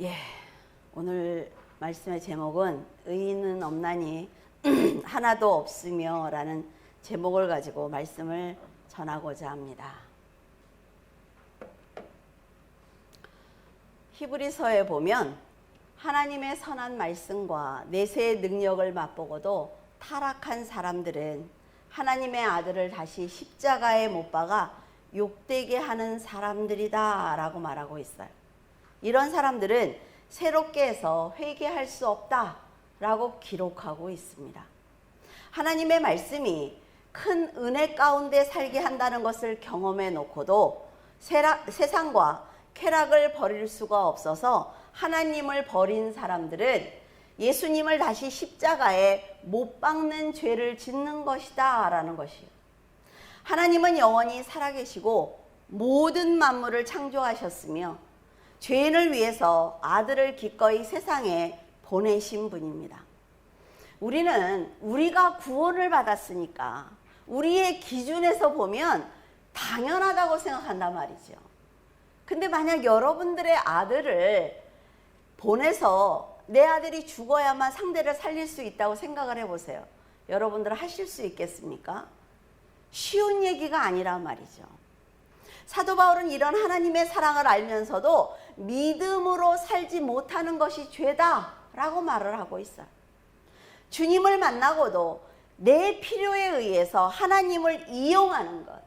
예, 오늘 말씀의 제목은 의인은 없나니 하나도 없으며 라는 제목을 가지고 말씀을 전하고자 합니다. 히브리서에 보면 하나님의 선한 말씀과 내세의 능력을 맛보고도 타락한 사람들은 하나님의 아들을 다시 십자가에 못 박아 욕되게 하는 사람들이다 라고 말하고 있어요. 이런 사람들은 새롭게 해서 회개할 수 없다 라고 기록하고 있습니다. 하나님의 말씀이 큰 은혜 가운데 살게 한다는 것을 경험해 놓고도 세상과 쾌락을 버릴 수가 없어서 하나님을 버린 사람들은 예수님을 다시 십자가에 못 박는 죄를 짓는 것이다 라는 것이에요. 하나님은 영원히 살아계시고 모든 만물을 창조하셨으며 죄인을 위해서 아들을 기꺼이 세상에 보내신 분입니다. 우리는 우리가 구원을 받았으니까 우리의 기준에서 보면 당연하다고 생각한단 말이죠. 근데 만약 여러분들의 아들을 보내서 내 아들이 죽어야만 상대를 살릴 수 있다고 생각을 해보세요. 여러분들 하실 수 있겠습니까? 쉬운 얘기가 아니란 말이죠. 사도 바울은 이런 하나님의 사랑을 알면서도 믿음으로 살지 못하는 것이 죄다라고 말을 하고 있어요. 주님을 만나고도 내 필요에 의해서 하나님을 이용하는 것,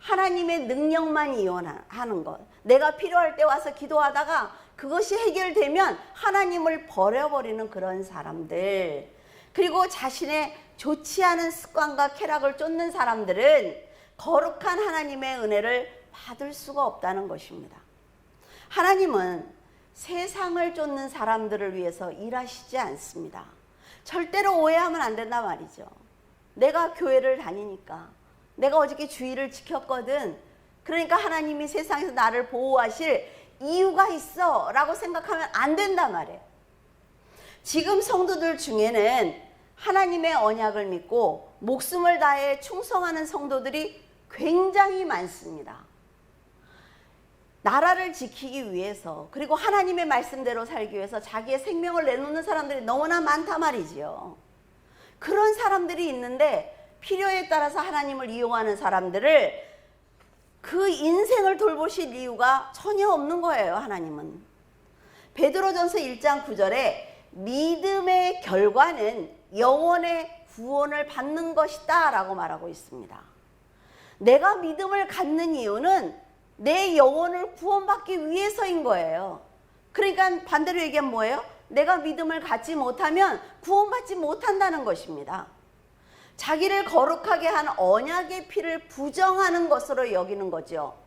하나님의 능력만 이용하는 것, 내가 필요할 때 와서 기도하다가 그것이 해결되면 하나님을 버려버리는 그런 사람들, 그리고 자신의 좋지 않은 습관과 쾌락을 쫓는 사람들은 거룩한 하나님의 은혜를 받을 수가 없다는 것입니다. 하나님은 세상을 쫓는 사람들을 위해서 일하시지 않습니다. 절대로 오해하면 안 된단 말이죠. 내가 교회를 다니니까, 내가 어저께 주일을 지켰거든, 그러니까 하나님이 세상에서 나를 보호하실 이유가 있어 라고 생각하면 안 된단 말이에요. 지금 성도들 중에는 하나님의 언약을 믿고 목숨을 다해 충성하는 성도들이 굉장히 많습니다. 나라를 지키기 위해서, 그리고 하나님의 말씀대로 살기 위해서 자기의 생명을 내놓는 사람들이 너무나 많단 말이지요. 그런 사람들이 있는데 필요에 따라서 하나님을 이용하는 사람들을 그 인생을 돌보실 이유가 전혀 없는 거예요. 하나님은 베드로전서 1장 9절에 믿음의 결과는 영혼의 구원을 받는 것이다 라고 말하고 있습니다. 내가 믿음을 갖는 이유는 내 영혼을 구원받기 위해서인 거예요. 그러니까 반대로 얘기하면 뭐예요? 내가 믿음을 갖지 못하면 구원받지 못한다는 것입니다. 자기를 거룩하게 한 언약의 피를 부정하는 것으로 여기는 거죠.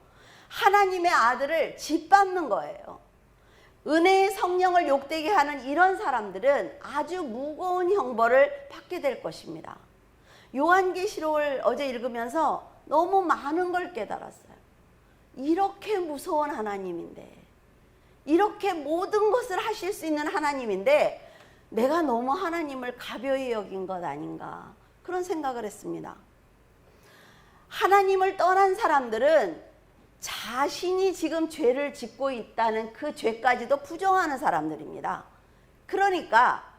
하나님의 아들을 짓밟는 거예요. 은혜의 성령을 욕되게 하는 이런 사람들은 아주 무거운 형벌을 받게 될 것입니다. 요한계시록을 어제 읽으면서 너무 많은 걸 깨달았어요. 이렇게 무서운 하나님인데, 이렇게 모든 것을 하실 수 있는 하나님인데 내가 너무 하나님을 가벼이 여긴 것 아닌가, 그런 생각을 했습니다. 하나님을 떠난 사람들은 자신이 지금 죄를 짓고 있다는 그 죄까지도 부정하는 사람들입니다. 그러니까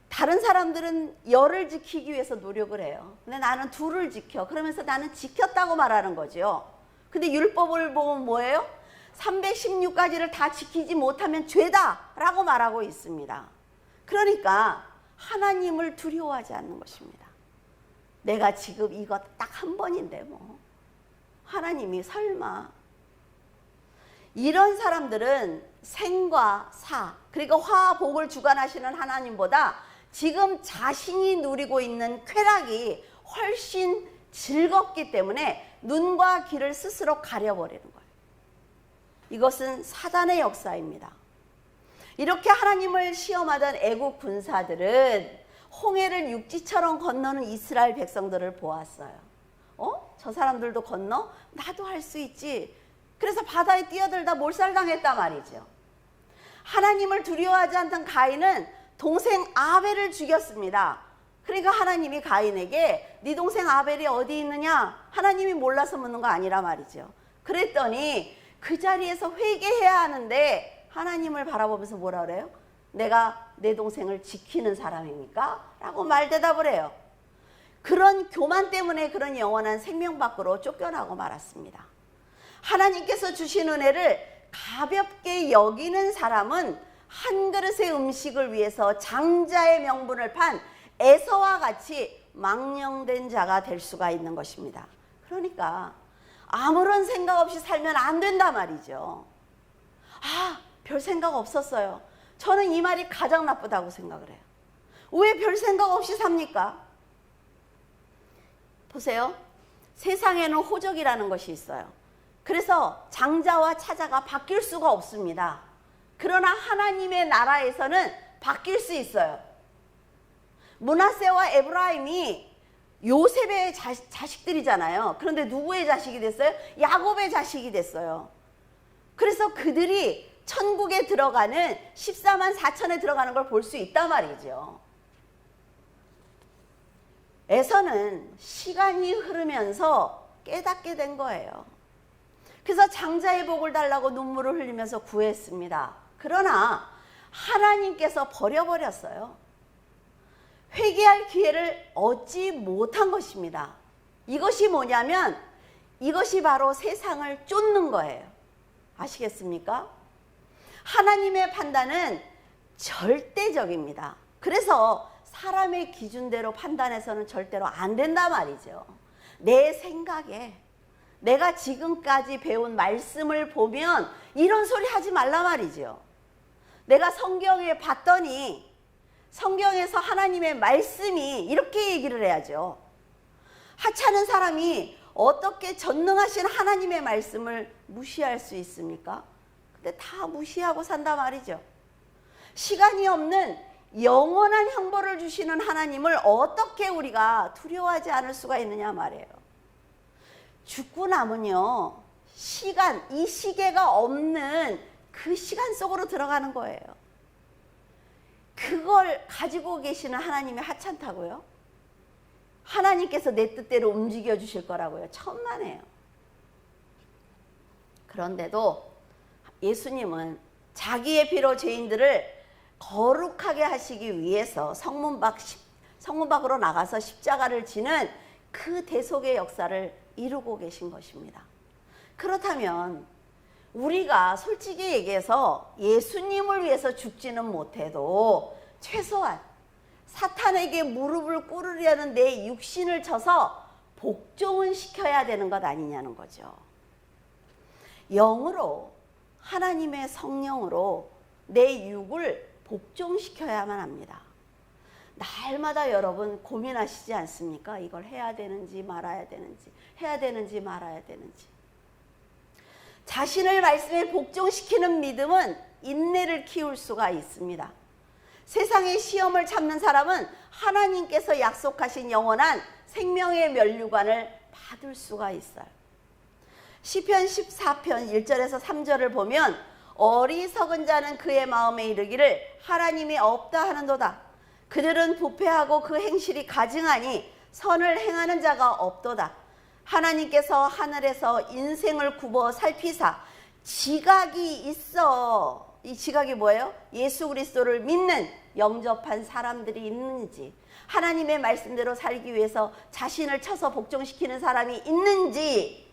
다른 사람들은 열을 지키기 위해서 노력을 해요. 근데 나는 둘을 지켜. 그러면서 나는 지켰다고 말하는 거죠. 근데 율법을 보면 뭐예요? 316가지를 다 지키지 못하면 죄다라고 말하고 있습니다. 그러니까 하나님을 두려워하지 않는 것입니다. 내가 지금 이거 딱 한 번인데 뭐 하나님이 설마. 이런 사람들은 생과 사, 그리고 화와 복을 주관하시는 하나님보다 지금 자신이 누리고 있는 쾌락이 훨씬 즐겁기 때문에 눈과 귀를 스스로 가려버리는 거예요. 이것은 사단의 역사입니다. 이렇게 하나님을 시험하던 애국 군사들은 홍해를 육지처럼 건너는 이스라엘 백성들을 보았어요. 저 사람들도 건너? 나도 할 수 있지. 그래서 바다에 뛰어들다 몰살당했단 말이죠. 하나님을 두려워하지 않던 가인은 동생 아벨을 죽였습니다. 그러니까 하나님이 가인에게 네 동생 아벨이 어디 있느냐? 하나님이 몰라서 묻는 거 아니라 말이죠. 그랬더니 그 자리에서 회개해야 하는데 하나님을 바라보면서 뭐라 그래요? 내가 내 동생을 지키는 사람입니까? 라고 말대답을 해요. 그런 교만 때문에 그런 영원한 생명 밖으로 쫓겨나고 말았습니다. 하나님께서 주신 은혜를 가볍게 여기는 사람은 한 그릇의 음식을 위해서 장자의 명분을 판 에서와 같이 망령된 자가 될 수가 있는 것입니다. 그러니까 아무런 생각 없이 살면 안 된다 말이죠. 별 생각 없었어요. 저는 이 말이 가장 나쁘다고 생각을 해요. 왜 별 생각 없이 삽니까? 보세요. 세상에는 호적이라는 것이 있어요. 그래서 장자와 차자가 바뀔 수가 없습니다. 그러나 하나님의 나라에서는 바뀔 수 있어요. 므낫세와 에브라임이 요셉의 자식들이잖아요. 그런데 누구의 자식이 됐어요? 야곱의 자식이 됐어요. 그래서 그들이 천국에 들어가는 14만 4천에 들어가는 걸 볼 수 있단 말이죠. 에서는 시간이 흐르면서 깨닫게 된 거예요. 그래서 장자의 복을 달라고 눈물을 흘리면서 구했습니다. 그러나 하나님께서 버려버렸어요. 회개할 기회를 얻지 못한 것입니다. 이것이 뭐냐면 이것이 바로 세상을 쫓는 거예요. 아시겠습니까? 하나님의 판단은 절대적입니다. 그래서 사람의 기준대로 판단해서는 절대로 안 된단 말이죠. 내 생각에 내가 지금까지 배운 말씀을 보면 이런 소리 하지 말란 말이죠. 내가 성경에 봤더니 성경에서 하나님의 말씀이 이렇게 얘기를 해야죠. 하찮은 사람이 어떻게 전능하신 하나님의 말씀을 무시할 수 있습니까? 근데 다 무시하고 산단 말이죠. 시간이 없는 영원한 형벌을 주시는 하나님을 어떻게 우리가 두려워하지 않을 수가 있느냐 말이에요. 죽고 나면요, 이 시계가 없는 그 시간 속으로 들어가는 거예요. 그걸 가지고 계시는 하나님이 하찮다고요? 하나님께서 내 뜻대로 움직여 주실 거라고요? 천만에요. 그런데도 예수님은 자기의 피로 죄인들을 거룩하게 하시기 위해서 성문 밖으로 나가서 십자가를 지는 그 대속의 역사를 이루고 계신 것입니다. 그렇다면 우리가 솔직히 얘기해서 예수님을 위해서 죽지는 못해도 최소한 사탄에게 무릎을 꿇으려는 내 육신을 쳐서 복종은 시켜야 되는 것 아니냐는 거죠. 영으로, 하나님의 성령으로 내 육을 복종시켜야만 합니다. 날마다 여러분 고민하시지 않습니까? 이걸 해야 되는지 말아야 되는지, 해야 되는지 말아야 되는지. 자신을 말씀에 복종시키는 믿음은 인내를 키울 수가 있습니다. 세상의 시험을 참는 사람은 하나님께서 약속하신 영원한 생명의 면류관을 받을 수가 있어요. 시편 14편 1절에서 3절을 보면 어리석은 자는 그의 마음에 이르기를 하나님이 없다 하는도다. 그들은 부패하고 그 행실이 가증하니 선을 행하는 자가 없도다. 하나님께서 하늘에서 인생을 굽어 살피사 지각이 있어. 이 지각이 뭐예요? 예수 그리스도를 믿는 영접한 사람들이 있는지, 하나님의 말씀대로 살기 위해서 자신을 쳐서 복종시키는 사람이 있는지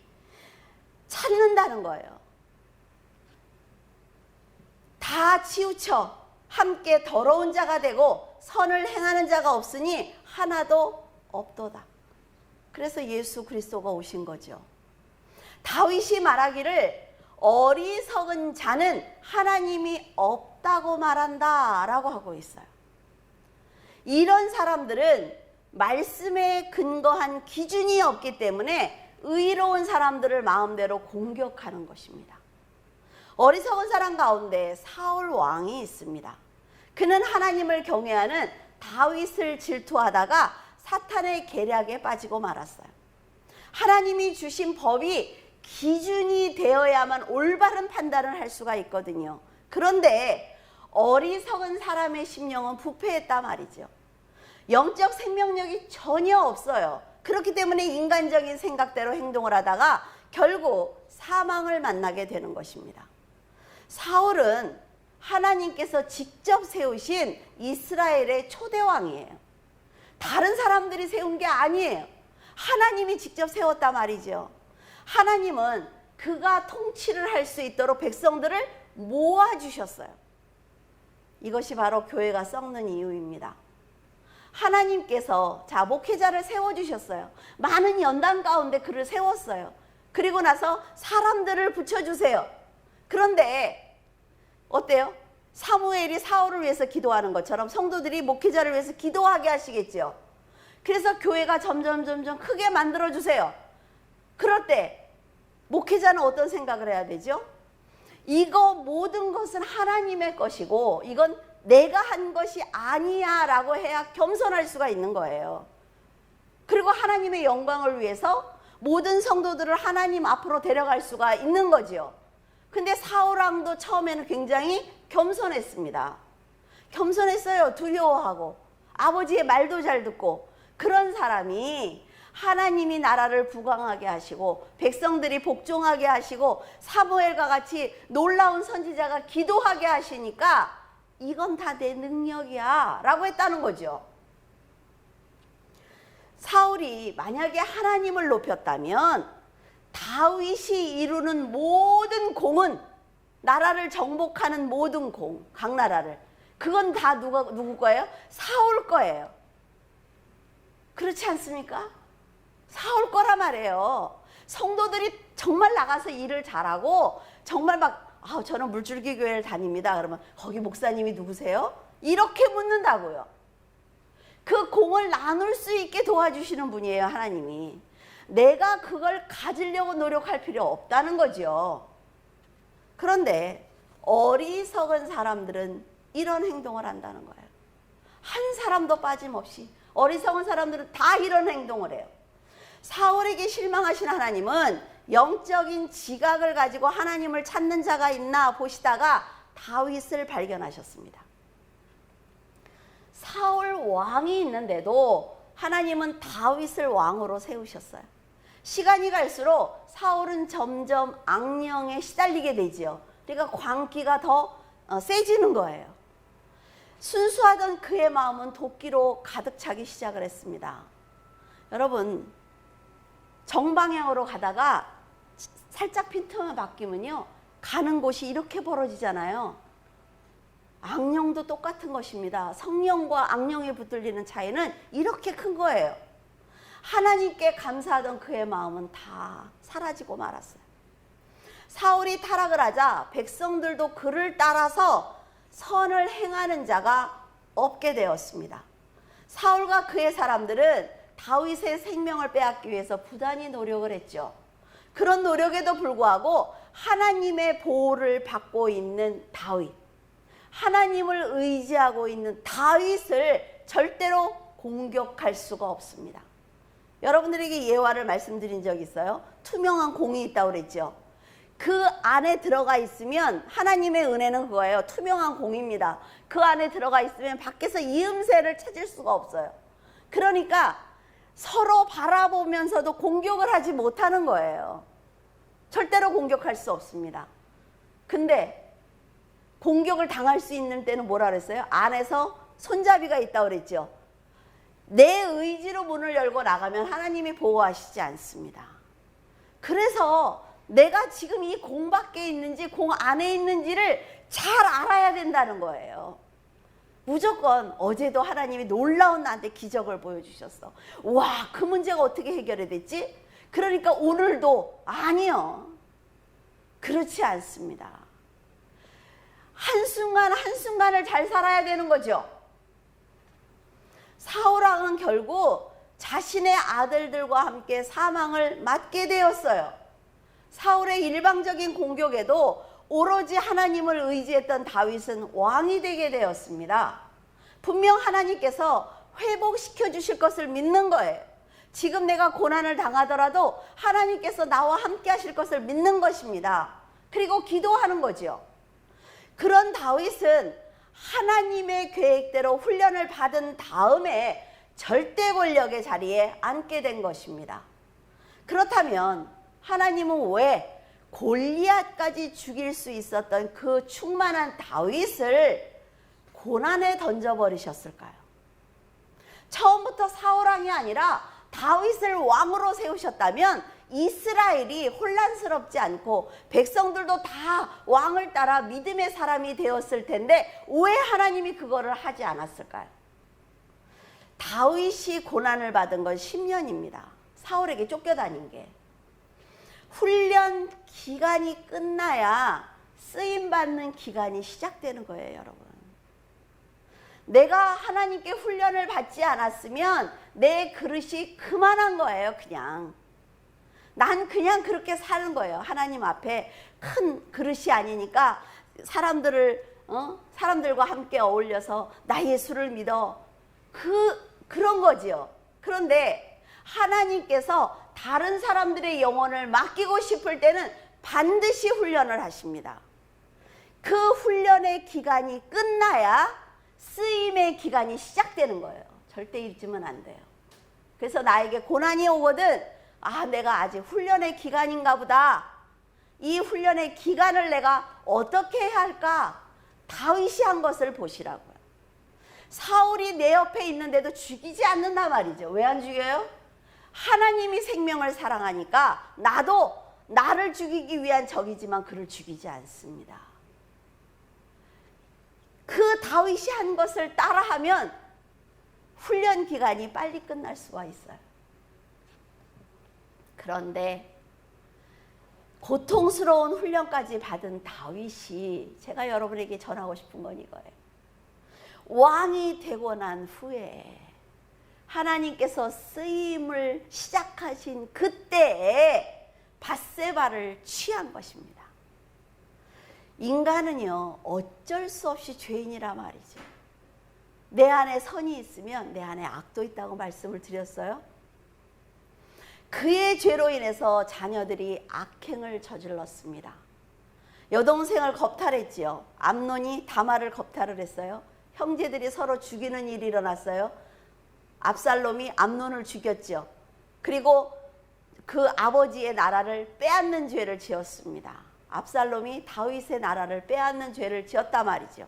찾는다는 거예요. 다 치우쳐 함께 더러운 자가 되고 선을 행하는 자가 없으니 하나도 없도다. 그래서 예수 그리스도가 오신 거죠. 다윗이 말하기를 어리석은 자는 하나님이 없다고 말한다 라고 하고 있어요. 이런 사람들은 말씀에 근거한 기준이 없기 때문에 의로운 사람들을 마음대로 공격하는 것입니다. 어리석은 사람 가운데 사울 왕이 있습니다. 그는 하나님을 경외하는 다윗을 질투하다가 사탄의 계략에 빠지고 말았어요. 하나님이 주신 법이 기준이 되어야만 올바른 판단을 할 수가 있거든요. 그런데 어리석은 사람의 심령은 부패했단 말이죠. 영적 생명력이 전혀 없어요. 그렇기 때문에 인간적인 생각대로 행동을 하다가 결국 사망을 만나게 되는 것입니다. 사울은 하나님께서 직접 세우신 이스라엘의 초대왕이에요. 다른 사람들이 세운 게 아니에요. 하나님이 직접 세웠단 말이죠. 하나님은 그가 통치를 할 수 있도록 백성들을 모아주셨어요. 이것이 바로 교회가 썩는 이유입니다. 하나님께서 목회자를 세워주셨어요. 많은 연단 가운데 그를 세웠어요. 그리고 나서 사람들을 붙여주세요. 그런데 어때요? 사무엘이 사울을 위해서 기도하는 것처럼 성도들이 목회자를 위해서 기도하게 하시겠죠. 그래서 교회가 점점 크게 만들어주세요. 그럴 때 목회자는 어떤 생각을 해야 되죠? 이거 모든 것은 하나님의 것이고 이건 내가 한 것이 아니야 라고 해야 겸손할 수가 있는 거예요. 그리고 하나님의 영광을 위해서 모든 성도들을 하나님 앞으로 데려갈 수가 있는 거지요. 근데 사울왕도 처음에는 굉장히 겸손했습니다. 겸손했어요. 두려워하고 아버지의 말도 잘 듣고. 그런 사람이 하나님이 나라를 부강하게 하시고 백성들이 복종하게 하시고 사무엘과 같이 놀라운 선지자가 기도하게 하시니까 이건 다 내 능력이야 라고 했다는 거죠. 사울이 만약에 하나님을 높였다면 다윗이 이루는 모든 공은, 나라를 정복하는 모든 공, 각 나라를, 그건 다 누구 거예요? 사울 거예요. 그렇지 않습니까? 사울 거란 말이에요. 성도들이 정말 나가서 일을 잘하고 정말 저는 물줄기 교회를 다닙니다. 그러면 거기 목사님이 누구세요? 이렇게 묻는다고요. 그 공을 나눌 수 있게 도와주시는 분이에요, 하나님이. 내가 그걸 가지려고 노력할 필요 없다는 거죠. 그런데 어리석은 사람들은 이런 행동을 한다는 거예요. 한 사람도 빠짐없이 어리석은 사람들은 다 이런 행동을 해요. 사울에게 실망하신 하나님은 영적인 지각을 가지고 하나님을 찾는 자가 있나 보시다가 다윗을 발견하셨습니다. 사울 왕이 있는데도 하나님은 다윗을 왕으로 세우셨어요. 시간이 갈수록 사울은 점점 악령에 시달리게 되지요. 그러니까 광기가 더 세지는 거예요. 순수하던 그의 마음은 도끼로 가득 차기 시작을 했습니다. 여러분, 정방향으로 가다가 살짝 핀트만 바뀌면요, 가는 곳이 이렇게 벌어지잖아요. 악령도 똑같은 것입니다. 성령과 악령이 붙들리는 차이는 이렇게 큰 거예요. 하나님께 감사하던 그의 마음은 다 사라지고 말았어요. 사울이 타락을 하자 백성들도 그를 따라서 선을 행하는 자가 없게 되었습니다. 사울과 그의 사람들은 다윗의 생명을 빼앗기 위해서 부단히 노력을 했죠. 그런 노력에도 불구하고 하나님의 보호를 받고 있는 다윗, 하나님을 의지하고 있는 다윗을 절대로 공격할 수가 없습니다. 여러분들에게 예화를 말씀드린 적 있어요? 투명한 공이 있다고 그랬죠. 그 안에 들어가 있으면 하나님의 은혜는 그거예요. 투명한 공입니다. 그 안에 들어가 있으면 밖에서 이음새를 찾을 수가 없어요. 그러니까 서로 바라보면서도 공격을 하지 못하는 거예요. 절대로 공격할 수 없습니다. 근데 공격을 당할 수 있는 때는 뭐라 그랬어요? 안에서 손잡이가 있다고 그랬죠. 내 의지로 문을 열고 나가면 하나님이 보호하시지 않습니다. 그래서 내가 지금 이 공 밖에 있는지 공 안에 있는지를 잘 알아야 된다는 거예요. 무조건 어제도 하나님이 놀라운 나한테 기적을 보여주셨어. 와, 그 문제가 어떻게 해결이 됐지? 그러니까 오늘도 아니요. 그렇지 않습니다. 한순간 한순간을 잘 살아야 되는 거죠. 사울왕은 결국 자신의 아들들과 함께 사망을 맞게 되었어요. 사울의 일방적인 공격에도 오로지 하나님을 의지했던 다윗은 왕이 되게 되었습니다. 분명 하나님께서 회복시켜 주실 것을 믿는 거예요. 지금 내가 고난을 당하더라도 하나님께서 나와 함께 하실 것을 믿는 것입니다. 그리고 기도하는 거죠. 그런 다윗은 하나님의 계획대로 훈련을 받은 다음에 절대 권력의 자리에 앉게 된 것입니다. 그렇다면 하나님은 왜 골리앗까지 죽일 수 있었던 그 충만한 다윗을 고난에 던져버리셨을까요? 처음부터 사울왕이 아니라 다윗을 왕으로 세우셨다면 이스라엘이 혼란스럽지 않고 백성들도 다 왕을 따라 믿음의 사람이 되었을 텐데 왜 하나님이 그거를 하지 않았을까요? 다윗이 고난을 받은 건 10년입니다. 사울에게 쫓겨다닌 게. 훈련 기간이 끝나야 쓰임받는 기간이 시작되는 거예요, 여러분. 내가 하나님께 훈련을 받지 않았으면 내 그릇이 그만한 거예요, 그냥. 난 그냥 그렇게 사는 거예요. 하나님 앞에 큰 그릇이 아니니까 사람들과 함께 어울려서 나 예수를 믿어. 그런 거지요. 그런데 하나님께서 다른 사람들의 영혼을 맡기고 싶을 때는 반드시 훈련을 하십니다. 그 훈련의 기간이 끝나야 쓰임의 기간이 시작되는 거예요. 절대 잊으면 안 돼요. 그래서 나에게 고난이 오거든, 내가 아직 훈련의 기간인가 보다. 이 훈련의 기간을 내가 어떻게 해야 할까? 다윗이 한 것을 보시라고요. 사울이 내 옆에 있는데도 죽이지 않는단 말이죠. 왜 안 죽여요? 하나님이 생명을 사랑하니까 나도 나를 죽이기 위한 적이지만 그를 죽이지 않습니다. 그 다윗이 한 것을 따라하면 훈련 기간이 빨리 끝날 수가 있어요. 그런데 고통스러운 훈련까지 받은 다윗이, 제가 여러분에게 전하고 싶은 건 이거예요. 왕이 되고 난 후에 하나님께서 쓰임을 시작하신 그때에 밧세바를 취한 것입니다. 인간은요, 어쩔 수 없이 죄인이라 말이죠. 내 안에 선이 있으면 내 안에 악도 있다고 말씀을 드렸어요. 그의 죄로 인해서 자녀들이 악행을 저질렀습니다. 여동생을 겁탈했지요. 암논이 다말을 겁탈을 했어요. 형제들이 서로 죽이는 일이 일어났어요. 압살롬이 암논을 죽였죠. 그리고 그 아버지의 나라를 빼앗는 죄를 지었습니다. 압살롬이 다윗의 나라를 빼앗는 죄를 지었단 말이죠.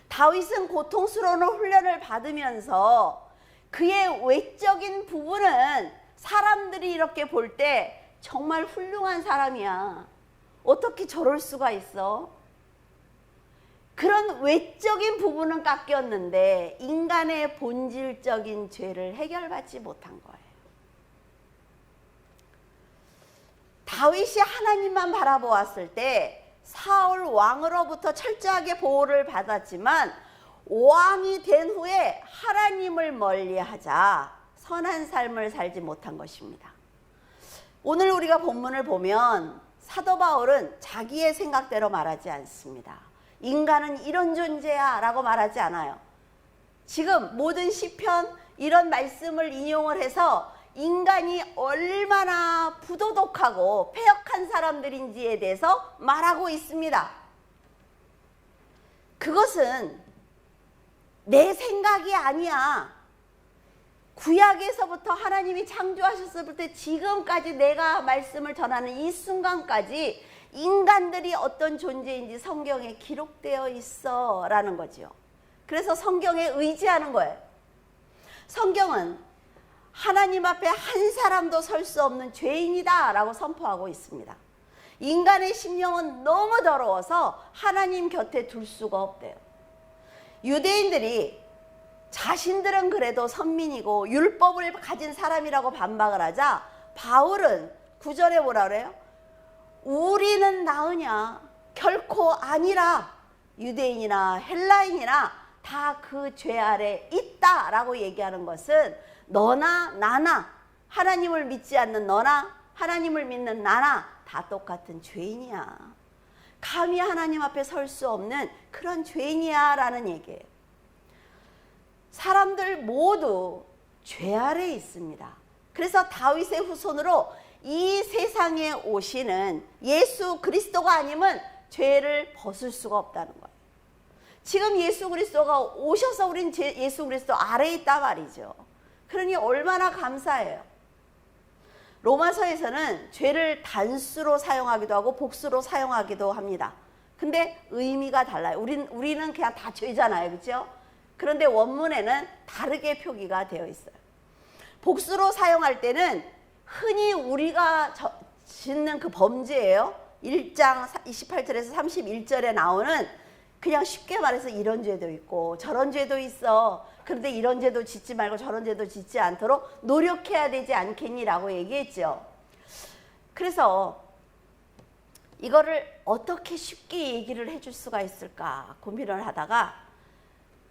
다윗은 고통스러운 훈련을 받으면서 그의 외적인 부분은 사람들이 이렇게 볼 때 정말 훌륭한 사람이야. 어떻게 저럴 수가 있어? 그런 외적인 부분은 깎였는데 인간의 본질적인 죄를 해결받지 못한 거예요. 다윗이 하나님만 바라보았을 때 사울 왕으로부터 철저하게 보호를 받았지만 왕이 된 후에 하나님을 멀리하자 선한 삶을 살지 못한 것입니다. 오늘 우리가 본문을 보면 사도 바울은 자기의 생각대로 말하지 않습니다. 인간은 이런 존재야 라고 말하지 않아요. 지금 모든 시편 이런 말씀을 인용을 해서 인간이 얼마나 부도덕하고 패역한 사람들인지에 대해서 말하고 있습니다. 그것은 내 생각이 아니야. 구약에서부터 하나님이 창조하셨을 때 지금까지 내가 말씀을 전하는 이 순간까지 인간들이 어떤 존재인지 성경에 기록되어 있어 라는 거죠. 그래서 성경에 의지하는 거예요. 성경은 하나님 앞에 한 사람도 설 수 없는 죄인이다 라고 선포하고 있습니다. 인간의 심령은 너무 더러워서 하나님 곁에 둘 수가 없대요. 유대인들이 자신들은 그래도 선민이고 율법을 가진 사람이라고 반박을 하자 바울은 9절에 뭐라 그래요? 우리는 나으냐? 결코 아니라. 유대인이나 헬라인이나 다 그 죄 아래 있다라고 얘기하는 것은 너나 나나, 하나님을 믿지 않는 너나 하나님을 믿는 나나 다 똑같은 죄인이야. 감히 하나님 앞에 설 수 없는 그런 죄인이야 라는 얘기예요. 사람들 모두 죄 아래 있습니다. 그래서 다윗의 후손으로 이 세상에 오시는 예수 그리스도가 아니면 죄를 벗을 수가 없다는 거예요. 지금 예수 그리스도가 오셔서 우린 예수 그리스도 아래에 있단 말이죠. 그러니 얼마나 감사해요. 로마서에서는 죄를 단수로 사용하기도 하고 복수로 사용하기도 합니다. 근데 의미가 달라요. 우리는 그냥 다 죄잖아요. 그렇죠? 그런데 원문에는 다르게 표기가 되어 있어요. 복수로 사용할 때는 흔히 우리가 짓는 그 범죄예요. 1장 28절에서 31절에 나오는, 그냥 쉽게 말해서 이런 죄도 있고 저런 죄도 있어. 그런데 이런 죄도 짓지 말고 저런 죄도 짓지 않도록 노력해야 되지 않겠니라고 얘기했죠. 그래서 이거를 어떻게 쉽게 얘기를 해줄 수가 있을까 고민을 하다가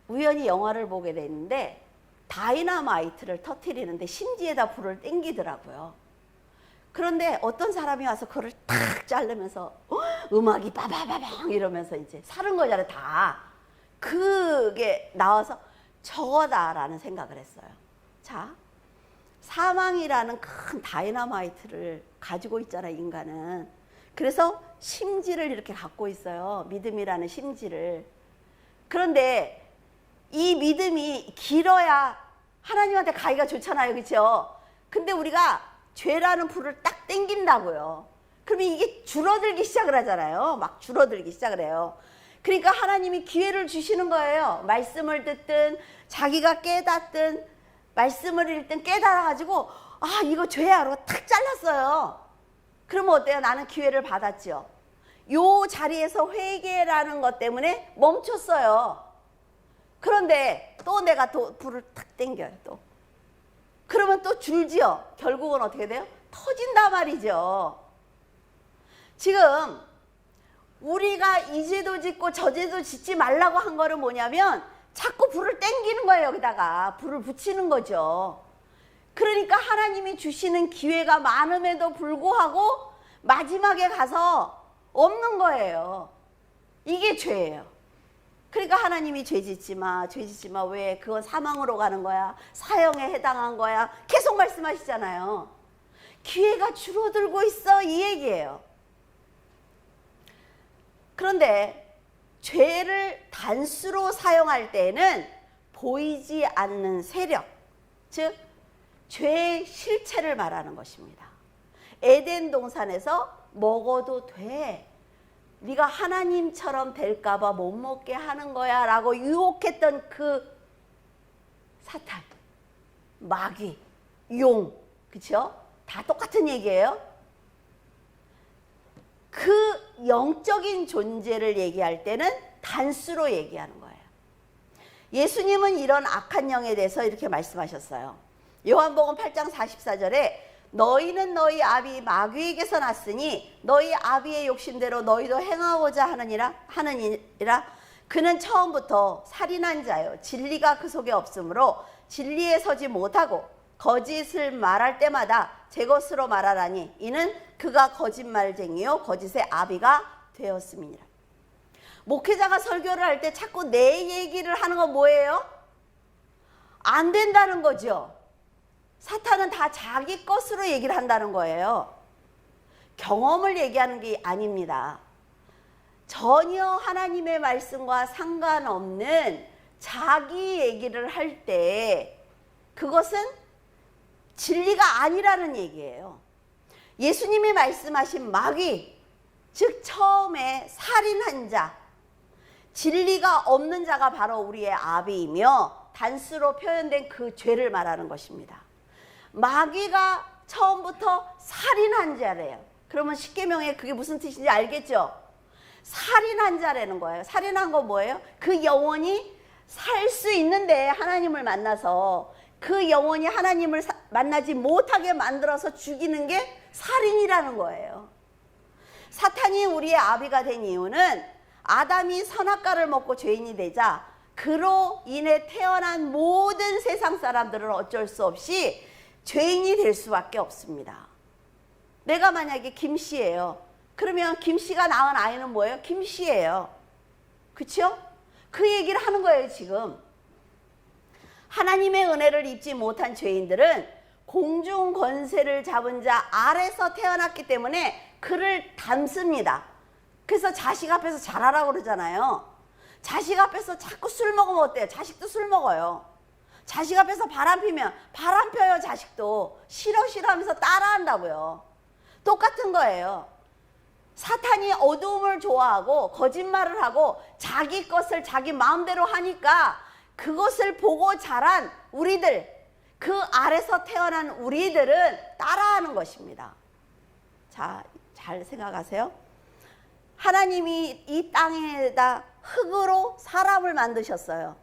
우연히 영화를 보게 됐는데, 다이너마이트를 터뜨리는데 심지에다 불을 땡기더라고요. 그런데 어떤 사람이 와서 그걸 탁 자르면서 음악이 빠바바방 이러면서 이제 사는 거잖아요. 다 그게 나와서 저거다라는 생각을 했어요. 자, 사망이라는 큰 다이너마이트를 가지고 있잖아요, 인간은. 그래서 심지를 이렇게 갖고 있어요. 믿음이라는 심지를. 그런데 이 믿음이 길어야 하나님한테 가기가 좋잖아요. 그렇죠? 근데 우리가 죄라는 불을 딱 땡긴다고요. 그러면 이게 줄어들기 시작을 하잖아요. 막 줄어들기 시작을 해요. 그러니까 하나님이 기회를 주시는 거예요. 말씀을 듣든 자기가 깨닫든 말씀을 읽든 깨달아가지고 아 이거 죄야 그러고 탁 잘랐어요. 그러면 어때요? 나는 기회를 받았죠. 요 자리에서 회개라는 것 때문에 멈췄어요. 그런데 또 내가 또 불을 탁 땡겨요. 또 그러면 또 줄지요. 결국은 어떻게 돼요? 터진단 말이죠. 지금 우리가 이 죄도 짓고 저 죄도 짓지 말라고 한 거는 뭐냐면 자꾸 불을 땡기는 거예요. 여기다가 불을 붙이는 거죠. 그러니까 하나님이 주시는 기회가 많음에도 불구하고 마지막에 가서 없는 거예요. 이게 죄예요. 그러니까 하나님이 죄 짓지 마, 죄 짓지 마. 왜? 그건 사망으로 가는 거야. 사형에 해당한 거야. 계속 말씀하시잖아요. 기회가 줄어들고 있어. 이 얘기예요. 그런데 죄를 단수로 사용할 때는 보이지 않는 세력, 즉 죄의 실체를 말하는 것입니다. 에덴 동산에서 먹어도 돼. 네가 하나님처럼 될까 봐 못 먹게 하는 거야 라고 유혹했던 그 사탄, 마귀, 용, 그렇죠? 다 똑같은 얘기예요. 그 영적인 존재를 얘기할 때는 단수로 얘기하는 거예요. 예수님은 이런 악한 영에 대해서 이렇게 말씀하셨어요. 요한복음 8장 44절에 너희는 너희 아비 마귀에게서 났으니 너희 아비의 욕심대로 너희도 행하고자 하느니라. 그는 처음부터 살인한 자요 진리가 그 속에 없으므로 진리에 서지 못하고 거짓을 말할 때마다 제 것으로 말하라니 이는 그가 거짓말쟁이요 거짓의 아비가 되었음이니라. 목회자가 설교를 할 때 자꾸 내 얘기를 하는 건 뭐예요? 안 된다는 거죠. 사탄은 다 자기 것으로 얘기를 한다는 거예요. 경험을 얘기하는 게 아닙니다. 전혀 하나님의 말씀과 상관없는 자기 얘기를 할 때 그것은 진리가 아니라는 얘기예요. 예수님이 말씀하신 마귀, 즉 처음에 살인한 자, 진리가 없는 자가 바로 우리의 아비이며 단수로 표현된 그 죄를 말하는 것입니다. 마귀가 처음부터 살인한 자래요. 그러면 십계명에 그게 무슨 뜻인지 알겠죠? 살인한 자라는 거예요. 살인한 건 뭐예요? 그 영혼이 살 수 있는데 하나님을 만나서 그 영혼이 하나님을 만나지 못하게 만들어서 죽이는 게 살인이라는 거예요. 사탄이 우리의 아비가 된 이유는 아담이 선악과를 먹고 죄인이 되자 그로 인해 태어난 모든 세상 사람들은 어쩔 수 없이 죄인이 될 수밖에 없습니다. 내가 만약에 김씨예요. 그러면 김씨가 낳은 아이는 뭐예요? 김씨예요. 그렇죠? 그 얘기를 하는 거예요. 지금 하나님의 은혜를 입지 못한 죄인들은 공중 권세를 잡은 자 아래서 태어났기 때문에 그를 닮습니다. 그래서 자식 앞에서 잘하라고 그러잖아요. 자식 앞에서 자꾸 술 먹으면 어때요? 자식도 술 먹어요. 자식 앞에서 바람 피면 바람 펴요. 자식도 싫어 하면서 따라한다고요. 똑같은 거예요. 사탄이 어두움을 좋아하고 거짓말을 하고 자기 것을 자기 마음대로 하니까 그것을 보고 자란 우리들, 그 아래서 태어난 우리들은 따라하는 것입니다. 자, 잘 생각하세요. 하나님이 이 땅에다 흙으로 사람을 만드셨어요.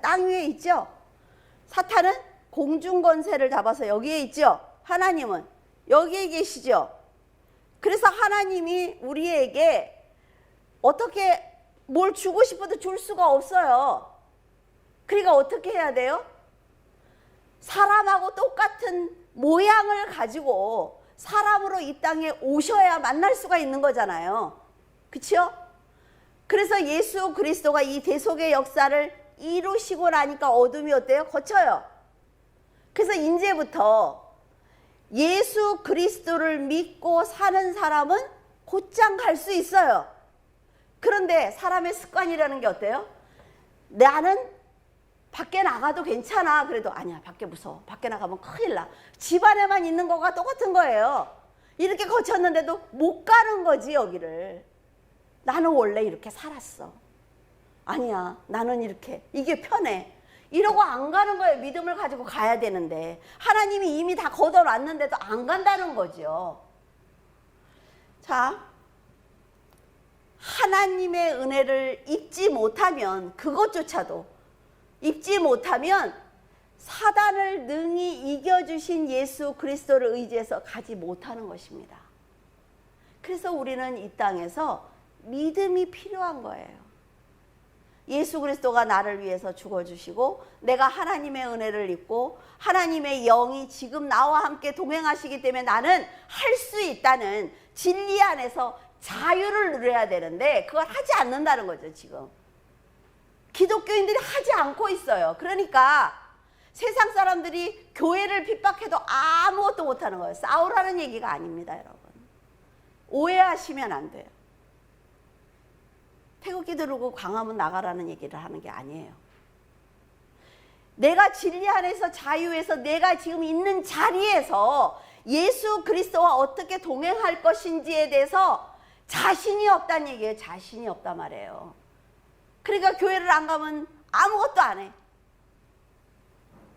땅 위에 있죠. 사탄은 공중 권세를 잡아서 여기에 있죠. 하나님은 여기에 계시죠. 그래서 하나님이 우리에게 어떻게 뭘 주고 싶어도 줄 수가 없어요. 그러니까 어떻게 해야 돼요? 사람하고 똑같은 모양을 가지고 사람으로 이 땅에 오셔야 만날 수가 있는 거잖아요. 그렇죠? 그래서 예수 그리스도가 이 대속의 역사를 이루시고 나니까 어둠이 어때요? 거쳐요. 그래서 이제부터 예수 그리스도를 믿고 사는 사람은 곧장 갈 수 있어요. 그런데 사람의 습관이라는 게 어때요? 나는 밖에 나가도 괜찮아. 그래도 아니야, 밖에 무서워. 밖에 나가면 큰일 나. 집 안에만 있는 거가 똑같은 거예요. 이렇게 거쳤는데도 못 가는 거지, 여기를. 나는 원래 이렇게 살았어. 아니야, 나는 이렇게, 이게 편해. 이러고 안 가는 거예요. 믿음을 가지고 가야 되는데 하나님이 이미 다 걷어놨는데도 안 간다는 거죠. 자, 하나님의 은혜를 입지 못하면, 그것조차도 입지 못하면 사단을 능히 이겨주신 예수 그리스도를 의지해서 가지 못하는 것입니다. 그래서 우리는 이 땅에서 믿음이 필요한 거예요. 예수 그리스도가 나를 위해서 죽어주시고 내가 하나님의 은혜를 입고 하나님의 영이 지금 나와 함께 동행하시기 때문에 나는 할 수 있다는 진리 안에서 자유를 누려야 되는데 그걸 하지 않는다는 거죠. 지금 기독교인들이 하지 않고 있어요. 그러니까 세상 사람들이 교회를 핍박해도 아무것도 못하는 거예요. 싸우라는 얘기가 아닙니다, 여러분. 오해하시면 안 돼요. 태극기 들고 광화문 나가라는 얘기를 하는 게 아니에요. 내가 진리 안에서 자유해서 내가 지금 있는 자리에서 예수 그리스도와 어떻게 동행할 것인지에 대해서 자신이 없다는 얘기예요. 자신이 없단 말이에요. 그러니까 교회를 안 가면 아무것도 안 해.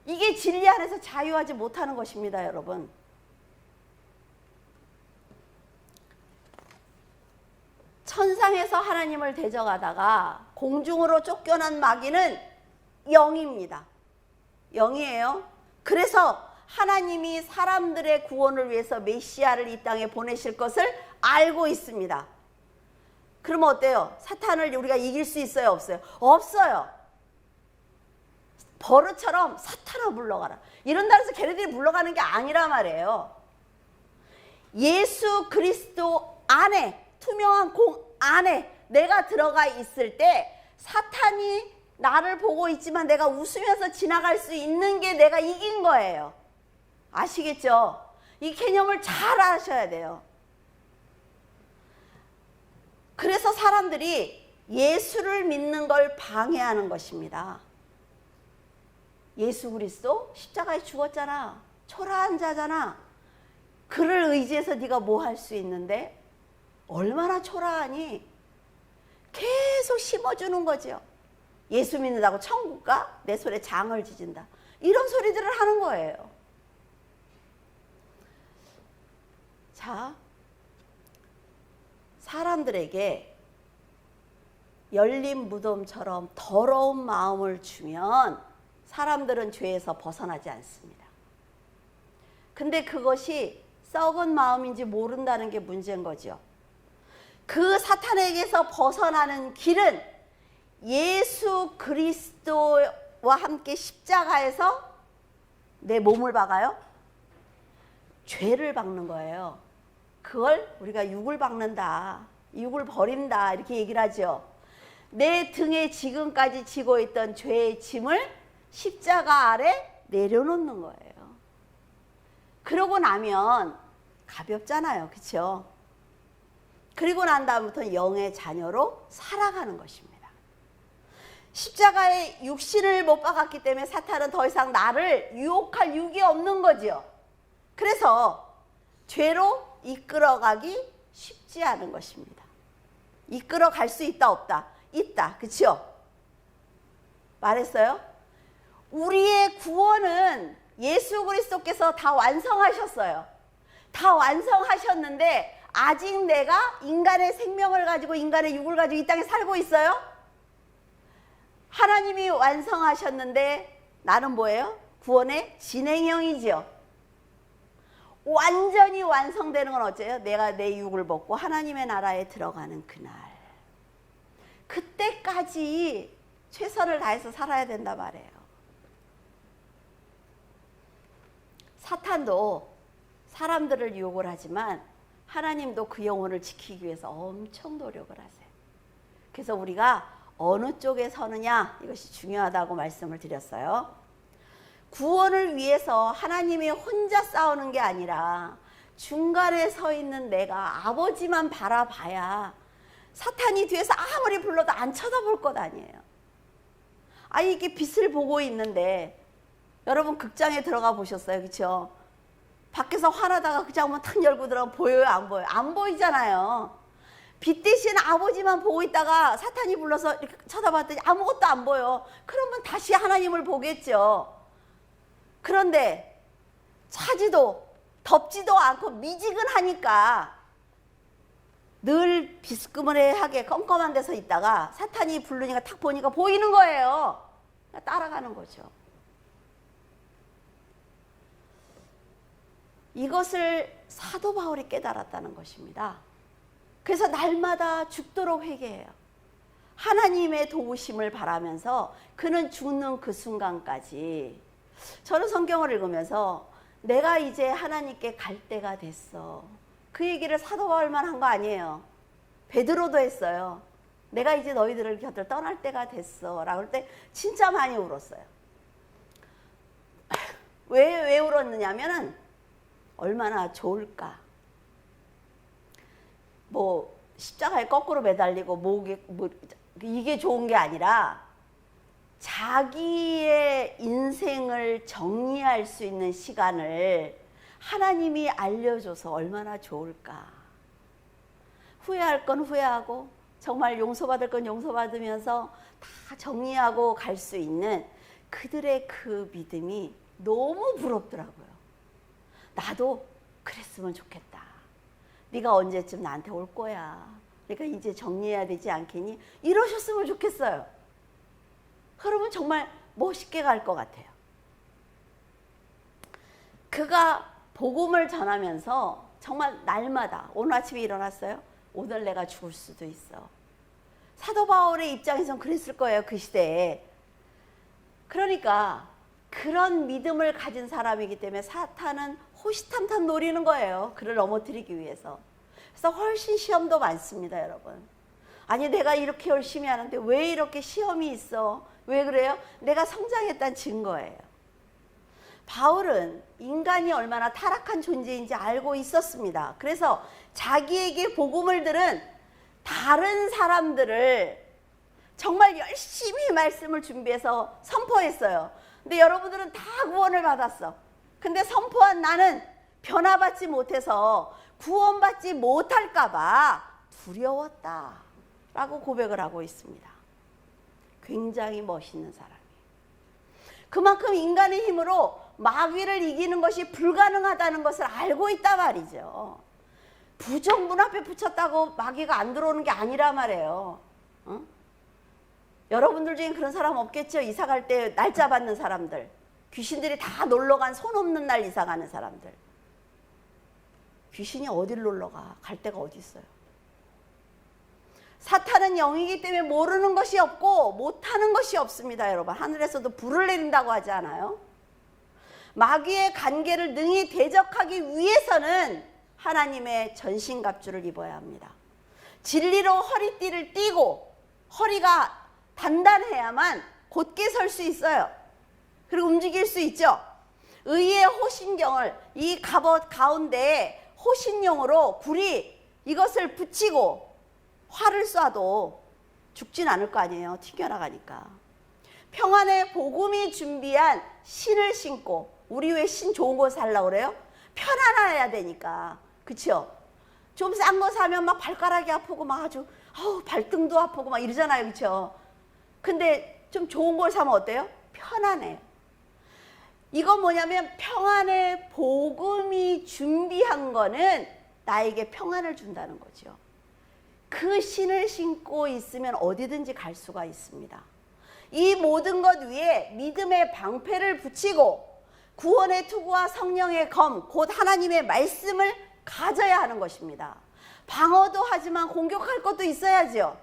이게 진리 안에서 자유하지 못하는 것입니다, 여러분. 천상에서 하나님을 대적하다가 공중으로 쫓겨난 마귀는 영입니다. 영이에요. 그래서 하나님이 사람들의 구원을 위해서 메시아를 이 땅에 보내실 것을 알고 있습니다. 그러면 어때요? 사탄을 우리가 이길 수 있어요? 없어요? 없어요. 버릇처럼 사탄아 물러가라. 이런다 해서 걔네들이 물러가는 게 아니란 말이에요. 예수 그리스도 안에, 투명한 공 안에 내가 들어가 있을 때 사탄이 나를 보고 있지만 내가 웃으면서 지나갈 수 있는 게 내가 이긴 거예요. 아시겠죠? 이 개념을 잘 아셔야 돼요. 그래서 사람들이 예수를 믿는 걸 방해하는 것입니다. 예수 그리스도 십자가에 죽었잖아. 초라한 자잖아. 그를 의지해서 네가 뭐 할 수 있는데? 얼마나 초라하니? 계속 심어주는 거죠. 예수 믿는다고 천국 가? 내 손에 장을 지진다. 이런 소리들을 하는 거예요. 자, 사람들에게 열린 무덤처럼 더러운 마음을 주면 사람들은 죄에서 벗어나지 않습니다. 근데 그것이 썩은 마음인지 모른다는 게 문제인 거죠. 그 사탄에게서 벗어나는 길은 예수 그리스도와 함께 십자가에서 내 몸을 박아요? 죄를 박는 거예요. 그걸 우리가 육을 박는다, 육을 버린다 이렇게 얘기를 하죠. 내 등에 지금까지 지고 있던 죄의 짐을 십자가 아래 내려놓는 거예요. 그러고 나면 가볍잖아요. 그렇죠? 그리고 난 다음부터 영의 자녀로 살아가는 것입니다. 십자가에 육신을 못 박았기 때문에 사탄은 더 이상 나를 유혹할 유혹이 없는 거지요. 그래서 죄로 이끌어가기 쉽지 않은 것입니다. 이끌어갈 수 있다 없다? 있다. 그치요? 말했어요? 우리의 구원은 예수 그리스도께서 다 완성하셨어요. 다 완성하셨는데 아직 내가 인간의 생명을 가지고 인간의 육을 가지고 이 땅에 살고 있어요? 하나님이 완성하셨는데 나는 뭐예요? 구원의 진행형이지요. 완전히 완성되는 건 어째요? 내가 내 육을 벗고 하나님의 나라에 들어가는 그날. 그때까지 최선을 다해서 살아야 된단 말이에요. 사탄도 사람들을 유혹을 하지만 하나님도 그 영혼을 지키기 위해서 엄청 노력을 하세요. 그래서 우리가 어느 쪽에 서느냐, 이것이 중요하다고 말씀을 드렸어요. 구원을 위해서 하나님이 혼자 싸우는 게 아니라 중간에 서 있는 내가 아버지만 바라봐야 사탄이 뒤에서 아무리 불러도 안 쳐다볼 것 아니에요. 이게 빛을 보고 있는데 여러분 극장에 들어가 보셨어요? 그렇죠? 밖에서 화나다가 그 장문 탁 열고 들어가면 보여요? 안 보여요? 안 보이잖아요. 빛 대신 아버지만 보고 있다가 사탄이 불러서 이렇게 쳐다봤더니 아무것도 안 보여. 그러면 다시 하나님을 보겠죠. 그런데 차지도 덥지도 않고 미지근하니까 늘 비스그머리하게 껌껌한 데서 있다가 사탄이 부르니까 탁 보니까 보이는 거예요. 따라가는 거죠. 이것을 사도 바울이 깨달았다는 것입니다. 그래서 날마다 죽도록 회개해요. 하나님의 도우심을 바라면서 그는 죽는 그 순간까지. 저는 성경을 읽으면서 내가 이제 하나님께 갈 때가 됐어. 그 얘기를 사도 바울만 한 거 아니에요. 베드로도 했어요. 내가 이제 너희들을 곁을 떠날 때가 됐어 라고 할 때 진짜 많이 울었어요. 왜 울었느냐면은 얼마나 좋을까. 뭐 십자가에 거꾸로 매달리고 목에 이게 좋은 게 아니라 자기의 인생을 정리할 수 있는 시간을 하나님이 알려줘서 얼마나 좋을까. 후회할 건 후회하고 정말 용서받을 건 용서받으면서 다 정리하고 갈 수 있는 그들의 그 믿음이 너무 부럽더라고요. 나도 그랬으면 좋겠다. 네가 언제쯤 나한테 올 거야. 그러니까 이제 정리해야 되지 않겠니? 이러셨으면 좋겠어요. 그러면 정말 멋있게 갈 것 같아요. 그가 복음을 전하면서 정말 날마다 오늘 아침에 일어났어요. 오늘 내가 죽을 수도 있어. 사도 바울의 입장에선 그랬을 거예요. 그 시대에. 그러니까 그런 믿음을 가진 사람이기 때문에 사탄은 호시탐탐 노리는 거예요. 그를 넘어뜨리기 위해서. 그래서 훨씬 시험도 많습니다, 여러분. 아니 내가 이렇게 열심히 하는데 왜 이렇게 시험이 있어? 왜 그래요? 내가 성장했다는 증거예요. 바울은 인간이 얼마나 타락한 존재인지 알고 있었습니다. 그래서 자기에게 복음을 들은 다른 사람들을 정말 열심히 말씀을 준비해서 선포했어요. 근데 여러분들은 다 구원을 받았어. 근데 선포한 나는 변화받지 못해서 구원받지 못할까 봐 두려웠다 라고 고백을 하고 있습니다. 굉장히 멋있는 사람이에요. 그만큼 인간의 힘으로 마귀를 이기는 것이 불가능하다는 것을 알고 있단 말이죠. 부정 문 앞에 붙였다고 마귀가 안 들어오는 게 아니라 말이에요. 어? 여러분들 중에 그런 사람 없겠죠? 이사 갈 때 날짜 받는 사람들. 귀신들이 다 놀러간 손 없는 날 이사 가는 사람들. 귀신이 어딜 놀러가? 갈 데가 어디 있어요? 사탄은 영이기 때문에 모르는 것이 없고 못하는 것이 없습니다, 여러분. 하늘에서도 불을 내린다고 하지 않아요? 마귀의 관계를 능히 대적하기 위해서는 하나님의 전신갑주를 입어야 합니다. 진리로 허리띠를 띠고 허리가 단단해야만 곧게 설 수 있어요. 그리고 움직일 수 있죠. 의의 호신경을 이 갑옷 가운데에 호신용으로 불이 이것을 붙이고 활을 쏴도 죽진 않을 거 아니에요. 튕겨나가니까. 평안의 복음이 준비한 신을 신고, 우리 왜 신 좋은 거 살려고 그래요? 편안해야 되니까. 그쵸? 좀 싼 거 사면 막 발가락이 아프고 막 아주 발등도 아프고 막 이러잖아요. 그쵸? 근데 좀 좋은 걸 사면 어때요? 편안해요. 이건 뭐냐면 평안의 복음이 준비한 거는 나에게 평안을 준다는 거죠. 그 신을 신고 있으면 어디든지 갈 수가 있습니다. 이 모든 것 위에 믿음의 방패를 붙이고 구원의 투구와 성령의 검, 곧 하나님의 말씀을 가져야 하는 것입니다. 방어도 하지만 공격할 것도 있어야죠.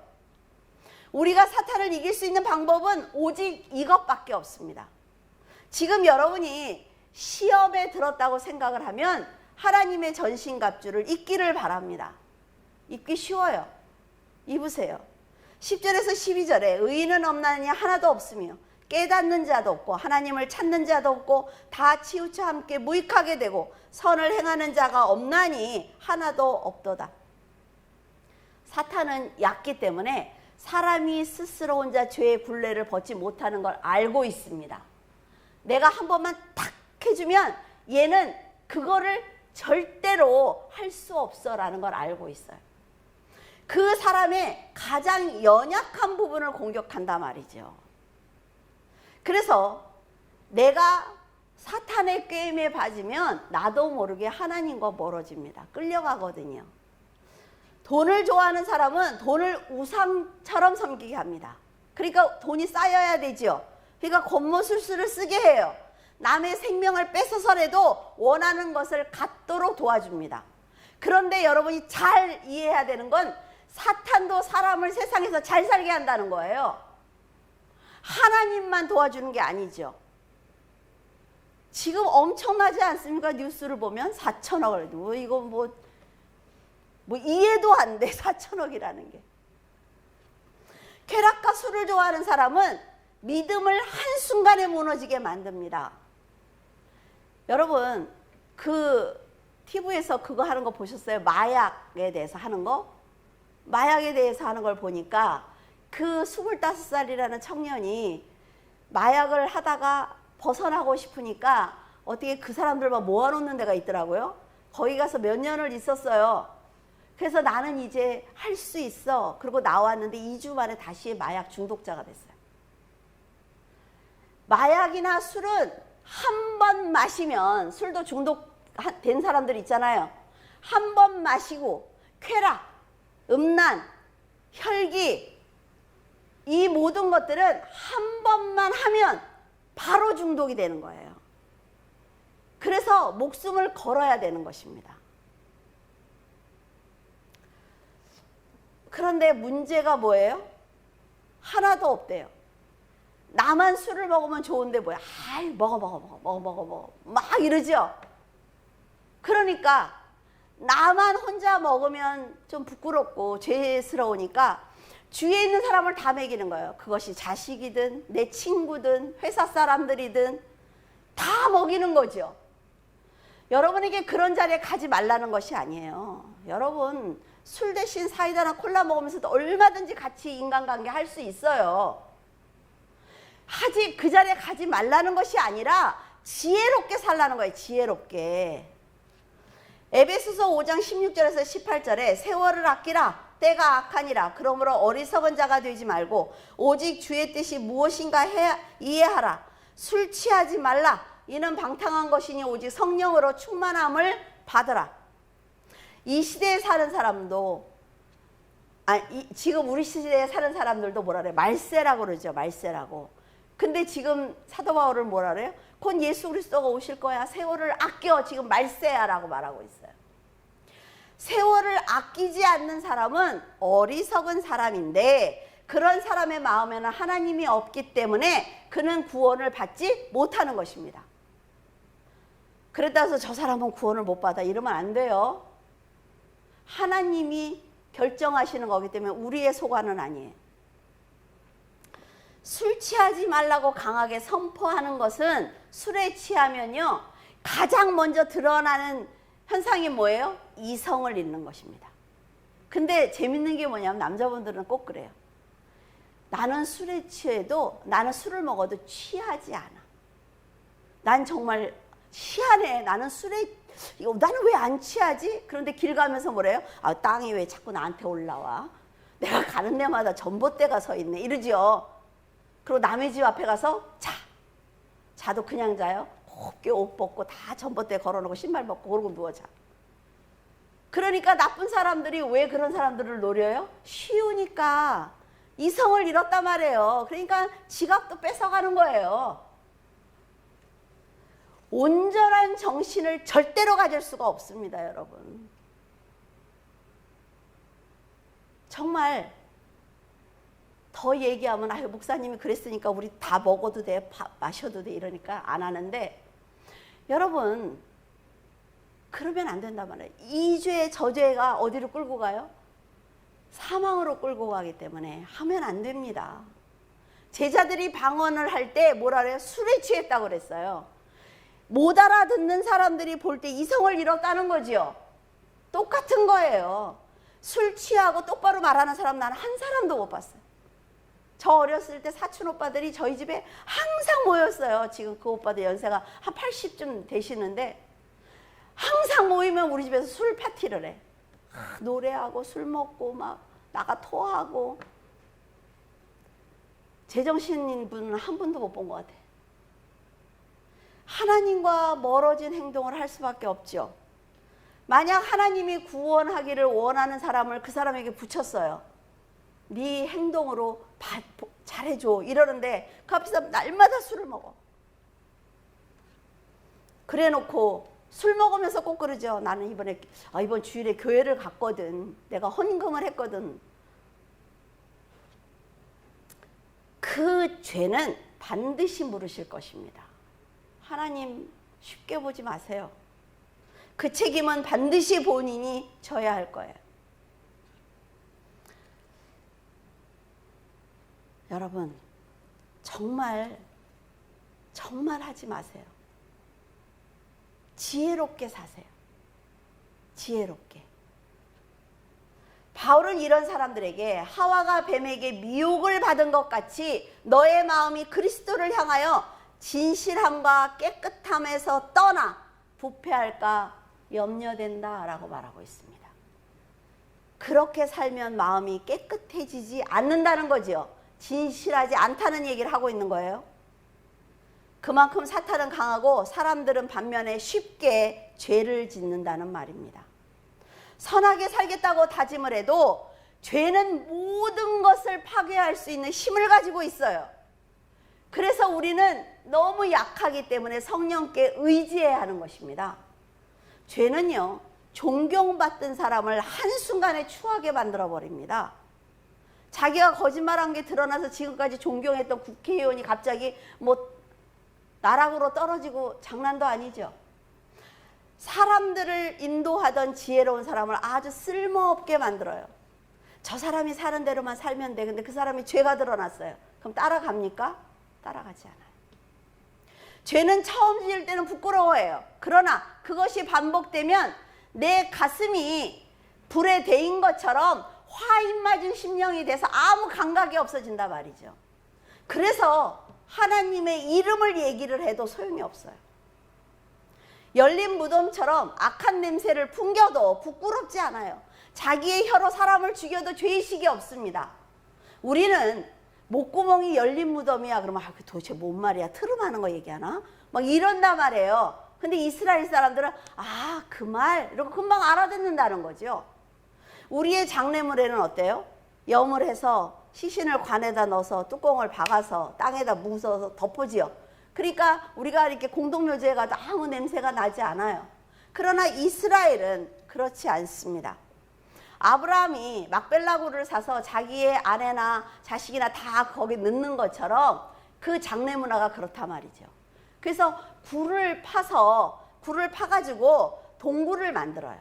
우리가 사탄을 이길 수 있는 방법은 오직 이것밖에 없습니다. 지금 여러분이 시험에 들었다고 생각을 하면 하나님의 전신갑주를 입기를 바랍니다. 입기 쉬워요. 입으세요. 10절에서 12절에 의인은 없나니 하나도 없으며 깨닫는 자도 없고 하나님을 찾는 자도 없고 다 치우쳐 함께 무익하게 되고 선을 행하는 자가 없나니 하나도 없도다. 사탄은 얕기 때문에 사람이 스스로 혼자 죄의 굴레를 벗지 못하는 걸 알고 있습니다. 내가 한 번만 탁 해주면 얘는 그거를 절대로 할 수 없어라는 걸 알고 있어요. 그 사람의 가장 연약한 부분을 공격한단 말이죠. 그래서 내가 사탄의 꾀임에 빠지면 나도 모르게 하나님과 멀어집니다. 끌려가거든요. 돈을 좋아하는 사람은 돈을 우상처럼 섬기게 합니다. 그러니까 돈이 쌓여야 되죠. 그러니까 겉모술수를 쓰게 해요. 남의 생명을 뺏어서라도 원하는 것을 갖도록 도와줍니다. 그런데 여러분이 잘 이해해야 되는 건 사탄도 사람을 세상에서 잘 살게 한다는 거예요. 하나님만 도와주는 게 아니죠. 지금 엄청나지 않습니까? 뉴스를 보면 4천억을 이거 뭐 이해도 안 돼. 4천억이라는 게. 쾌락과 술을 좋아하는 사람은 믿음을 한순간에 무너지게 만듭니다. 여러분 그 TV에서 그거 하는 거 보셨어요? 마약에 대해서 하는 거? 마약에 대해서 하는 걸 보니까 그 25살이라는 청년이 마약을 하다가 벗어나고 싶으니까 어떻게 그 사람들만 모아놓는 데가 있더라고요. 거기 가서 몇 년을 있었어요. 그래서 나는 이제 할 수 있어. 그리고 나왔는데 2주 만에 다시 마약 중독자가 됐어요. 마약이나 술은 한 번 마시면, 술도 중독된 사람들 있잖아요. 한 번 마시고 쾌락, 음란, 혈기, 이 모든 것들은 한 번만 하면 바로 중독이 되는 거예요. 그래서 목숨을 걸어야 되는 것입니다. 그런데 문제가 뭐예요? 하나도 없대요. 나만 술을 먹으면 좋은데 뭐야? 아이, 먹어. 막 이러죠? 그러니까 나만 혼자 먹으면 좀 부끄럽고 죄스러우니까 주위에 있는 사람을 다 먹이는 거예요. 그것이 자식이든 내 친구든 회사 사람들이든 다 먹이는 거죠. 여러분에게 그런 자리에 가지 말라는 것이 아니에요. 여러분 술 대신 사이다나 콜라 먹으면서도 얼마든지 같이 인간관계 할 수 있어요. 하지 그 자리에 가지 말라는 것이 아니라 지혜롭게 살라는 거예요. 지혜롭게. 에베소서 5장 16절에서 18절에 세월을 아끼라 때가 악하니라. 그러므로 어리석은 자가 되지 말고 오직 주의 뜻이 무엇인가 이해하라. 술 취하지 말라. 이는 방탕한 것이니 오직 성령으로 충만함을 받으라. 이 시대에 사는 사람도 지금 우리 시대에 사는 사람들도 뭐라 그래요? 말세라고 그러죠. 말세라고. 근데 지금 사도 바울은 뭐라 그래요? 곧 예수 그리스도가 오실 거야. 세월을 아껴. 지금 말세야라고 말하고 있어요. 세월을 아끼지 않는 사람은 어리석은 사람인데 그런 사람의 마음에는 하나님이 없기 때문에 그는 구원을 받지 못하는 것입니다. 그랬다 해서 저 사람은 구원을 못 받아 이러면 안 돼요. 하나님이 결정하시는 거기 때문에 우리의 소관은 아니에요. 술 취하지 말라고 강하게 선포하는 것은 술에 취하면요 가장 먼저 드러나는 현상이 뭐예요? 이성을 잃는 것입니다. 근데 재밌는 게 뭐냐면 남자분들은 꼭 그래요. 나는 술에 취해도 나는 술을 먹어도 취하지 않아. 난 정말 희한해. 나는 술에 나는 왜 안 취하지? 그런데 길 가면서 뭐래요? 아, 땅이 왜 자꾸 나한테 올라와? 내가 가는 데마다 전봇대가 서 있네. 이러지요. 그리고 남의 집 앞에 가서 자도 그냥 자요. 곱게 옷 벗고 다 전봇대 걸어놓고 신발 벗고 그러고 누워 자. 그러니까 나쁜 사람들이 왜 그런 사람들을 노려요? 쉬우니까. 이성을 잃었단 말이에요. 그러니까 지갑도 뺏어가는 거예요. 온전한 정신을 절대로 가질 수가 없습니다, 여러분. 정말 더 얘기하면 아유 목사님이 그랬으니까 우리 다 먹어도 돼, 마셔도 돼 이러니까 안 하는데 여러분 그러면 안 된단 말이에요. 이 죄, 저 죄가 어디로 끌고 가요? 사망으로 끌고 가기 때문에 하면 안 됩니다. 제자들이 방언을 할 때 뭐라 그래요? 술에 취했다고 그랬어요. 못 알아듣는 사람들이 볼 때 이성을 잃었다는 거지요. 똑같은 거예요. 술 취하고 똑바로 말하는 사람 나는 한 사람도 못 봤어요. 저 어렸을 때 사촌 오빠들이 저희 집에 항상 모였어요. 지금 그 오빠들 연세가 한 80쯤 되시는데 항상 모이면 우리 집에서 술 파티를 해. 노래하고 술 먹고 막 나가 토하고. 제정신인 분은 한 분도 못 본 것 같아. 하나님과 멀어진 행동을 할 수밖에 없죠. 만약 하나님이 구원하기를 원하는 사람을 그 사람에게 붙였어요. 네 행동으로 잘해줘 이러는데 그 앞에서 날마다 술을 먹어. 그래놓고 술 먹으면서 꼭 그러죠. 나는 이번 주일에 교회를 갔거든. 내가 헌금을 했거든. 그 죄는 반드시 물으실 것입니다. 하나님 쉽게 보지 마세요. 그 책임은 반드시 본인이 져야 할 거예요. 여러분 정말 하지 마세요. 지혜롭게 사세요. 지혜롭게. 바울은 이런 사람들에게 하와가 뱀에게 미혹을 받은 것 같이 너의 마음이 그리스도를 향하여 진실함과 깨끗함에서 떠나 부패할까 염려된다 라고 말하고 있습니다. 그렇게 살면 마음이 깨끗해지지 않는다는 거지요. 진실하지 않다는 얘기를 하고 있는 거예요. 그만큼 사탄은 강하고 사람들은 반면에 쉽게 죄를 짓는다는 말입니다. 선하게 살겠다고 다짐을 해도 죄는 모든 것을 파괴할 수 있는 힘을 가지고 있어요. 그래서 우리는 너무 약하기 때문에 성령께 의지해야 하는 것입니다. 죄는요, 존경받던 사람을 한순간에 추하게 만들어버립니다. 자기가 거짓말한 게 드러나서 지금까지 존경했던 국회의원이 갑자기 나락으로 떨어지고 장난도 아니죠. 사람들을 인도하던 지혜로운 사람을 아주 쓸모없게 만들어요. 저 사람이 사는 대로만 살면 돼. 근데 그 사람이 죄가 드러났어요. 그럼 따라갑니까? 따라가지 않아요. 죄는 처음 지을 때는 부끄러워해요. 그러나 그것이 반복되면 내 가슴이 불에 데인 것처럼 화인 맞은 심령이 돼서 아무 감각이 없어진단 말이죠. 그래서 하나님의 이름을 얘기를 해도 소용이 없어요. 열린 무덤처럼 악한 냄새를 풍겨도 부끄럽지 않아요. 자기의 혀로 사람을 죽여도 죄의식이 없습니다. 우리는 목구멍이 열린 무덤이야 그러면 도대체 뭔 말이야, 트름하는 거 얘기하나? 막 이런단 말이에요. 근데 이스라엘 사람들은 그 말 이러고 금방 알아듣는다는 거죠. 우리의 장례물에는 어때요? 염을 해서 시신을 관에다 넣어서 뚜껑을 박아서 땅에다 묻어서 덮어지요. 그러니까 우리가 이렇게 공동묘지에 가도 아무 냄새가 나지 않아요. 그러나 이스라엘은 그렇지 않습니다. 아브라함이 막벨라굴을 사서 자기의 아내나 자식이나 다 거기 넣는 것처럼 그 장례 문화가 그렇단 말이죠. 그래서 굴을 파가지고 동굴을 만들어요.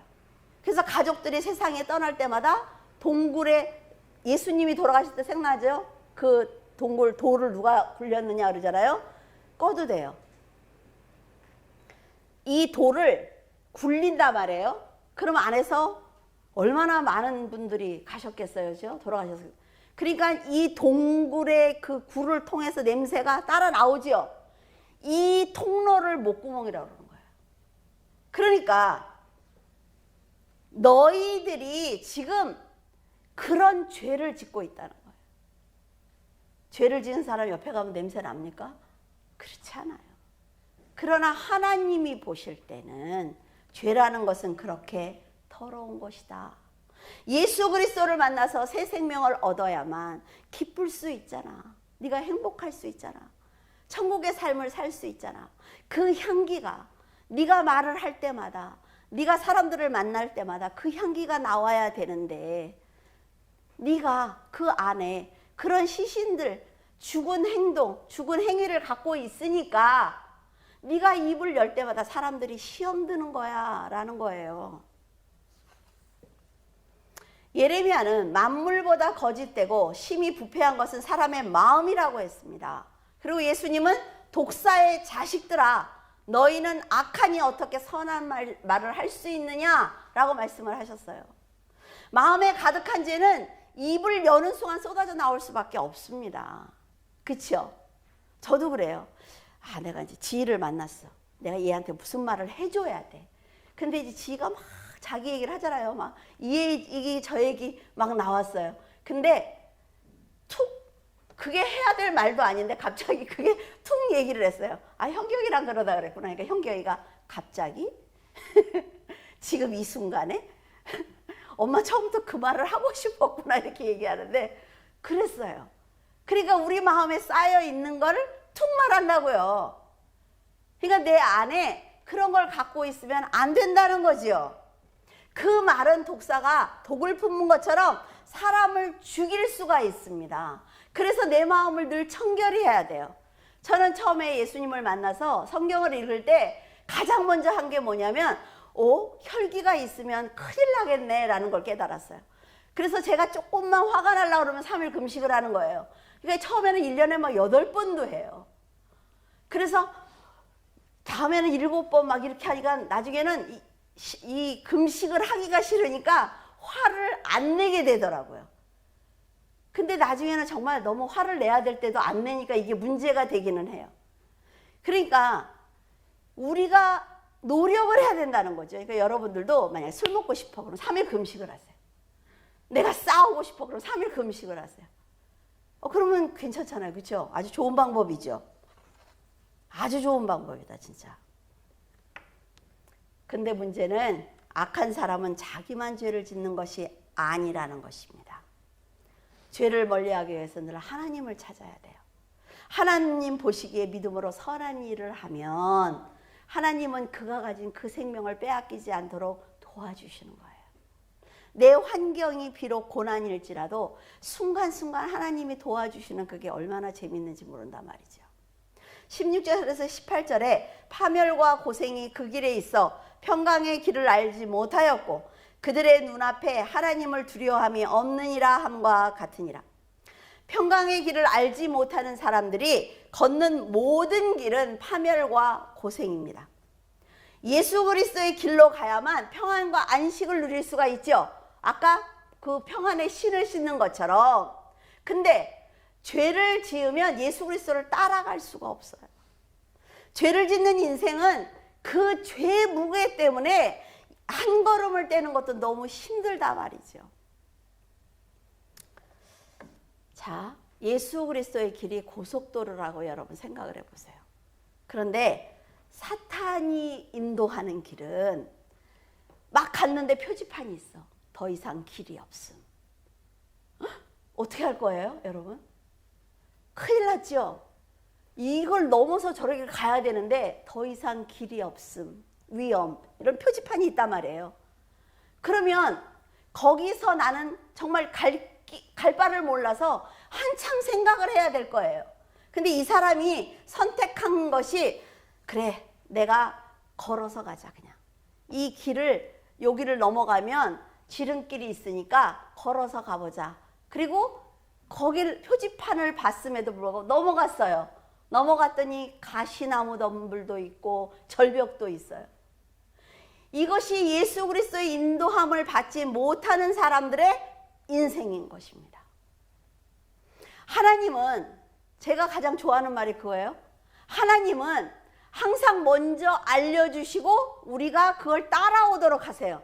그래서 가족들이 세상에 떠날 때마다 동굴에 예수님이 돌아가실 때 생각나죠? 그 동굴 돌을 누가 굴렸느냐 그러잖아요. 꺼도 돼요. 이 돌을 굴린단 말이에요. 그럼 안에서 얼마나 많은 분들이 가셨겠어요, 돌아가셨어요. 그러니까 이 동굴의 그 굴을 통해서 냄새가 따라 나오지요. 이 통로를 목구멍이라고 그러는 거예요. 그러니까 너희들이 지금 그런 죄를 짓고 있다는 거예요. 죄를 지은 사람 옆에 가면 냄새 납니까? 그렇지 않아요. 그러나 하나님이 보실 때는 죄라는 것은 그렇게 더러운 것이다. 예수 그리스도를 만나서 새 생명을 얻어야만 기쁠 수 있잖아. 네가 행복할 수 있잖아. 천국의 삶을 살 수 있잖아. 그 향기가 네가 말을 할 때마다, 네가 사람들을 만날 때마다 그 향기가 나와야 되는데, 네가 그 안에 그런 시신들, 죽은 행동, 죽은 행위를 갖고 있으니까 네가 입을 열 때마다 사람들이 시험 드는 거야 라는 거예요. 예레미야는 만물보다 거짓되고 심히 부패한 것은 사람의 마음이라고 했습니다. 그리고 예수님은 독사의 자식들아, 너희는 악하니 어떻게 선한 말을 할 수 있느냐라고 말씀을 하셨어요. 마음에 가득한 죄는 입을 여는 순간 쏟아져 나올 수밖에 없습니다. 그렇죠? 저도 그래요. 내가 이제 지희를 만났어. 내가 얘한테 무슨 말을 해줘야 돼. 근데 이제 지희가 막 자기 얘기를 하잖아요. 막 이 얘기 저 얘기 막 나왔어요. 근데 툭, 그게 해야 될 말도 아닌데 갑자기 그게 툭 얘기를 했어요. 현경이랑 그러다 그랬구나. 그러니까 현경이가 갑자기 지금 이 순간에 엄마 처음부터 그 말을 하고 싶었구나 이렇게 얘기하는데 그랬어요. 그러니까 우리 마음에 쌓여 있는 거를 툭 말한다고요. 그러니까 내 안에 그런 걸 갖고 있으면 안 된다는 거지요. 그 말은 독사가 독을 품은 것처럼 사람을 죽일 수가 있습니다. 그래서 내 마음을 늘 청결히 해야 돼요. 저는 처음에 예수님을 만나서 성경을 읽을 때 가장 먼저 한 게 뭐냐면 혈기가 있으면 큰일 나겠네 라는 걸 깨달았어요. 그래서 제가 조금만 화가 나려고 그러면 3일 금식을 하는 거예요. 그러니까 처음에는 1년에 막 8번도 해요. 그래서 다음에는 7번 막 이렇게 하니까 나중에는 이 금식을 하기가 싫으니까 화를 안 내게 되더라고요. 근데 나중에는 정말 너무 화를 내야 될 때도 안 내니까 이게 문제가 되기는 해요. 그러니까 우리가 노력을 해야 된다는 거죠. 그러니까 여러분들도 만약에 술 먹고 싶어 그럼 3일 금식을 하세요. 내가 싸우고 싶어 그럼 3일 금식을 하세요. 그러면 괜찮잖아요. 그렇죠? 아주 좋은 방법이죠. 아주 좋은 방법이다 진짜. 근데 문제는 악한 사람은 자기만 죄를 짓는 것이 아니라는 것입니다. 죄를 멀리하기 위해서 늘 하나님을 찾아야 돼요. 하나님 보시기에 믿음으로 선한 일을 하면 하나님은 그가 가진 그 생명을 빼앗기지 않도록 도와주시는 거예요. 내 환경이 비록 고난일지라도 순간순간 하나님이 도와주시는 그게 얼마나 재밌는지 모른단 말이죠. 16절에서 18절에 파멸과 고생이 그 길에 있어 평강의 길을 알지 못하였고 그들의 눈앞에 하나님을 두려워함이 없느니라 함과 같으니라. 평강의 길을 알지 못하는 사람들이 걷는 모든 길은 파멸과 고생입니다. 예수 그리스도의 길로 가야만 평안과 안식을 누릴 수가 있죠. 아까 그 평안의 신을 신는 것처럼. 근데 죄를 지으면 예수 그리스도를 따라갈 수가 없어요. 죄를 짓는 인생은 그 죄 무게 때문에 한 걸음을 떼는 것도 너무 힘들다 말이죠. 자, 예수 그리스도의 길이 고속도로라고 여러분 생각을 해보세요. 그런데 사탄이 인도하는 길은 막 갔는데 표지판이 있어. 더 이상 길이 없음. 어떻게 할 거예요, 여러분? 큰일 났죠? 이걸 넘어서 저렇게 가야 되는데 더 이상 길이 없음, 위험, 이런 표지판이 있단 말이에요. 그러면 거기서 나는 정말 갈 바를 몰라서 한참 생각을 해야 될 거예요. 근데 이 사람이 선택한 것이 그래, 내가 걸어서 가자 그냥. 이 길을 여기를 넘어가면 지름길이 있으니까 걸어서 가보자. 그리고 거길 표지판을 봤음에도 불구하고 넘어갔어요. 넘어갔더니 가시나무 덤불도 있고 절벽도 있어요. 이것이 예수 그리스도의 인도함을 받지 못하는 사람들의 인생인 것입니다. 하나님은, 제가 가장 좋아하는 말이 그거예요. 하나님은 항상 먼저 알려주시고 우리가 그걸 따라오도록 하세요.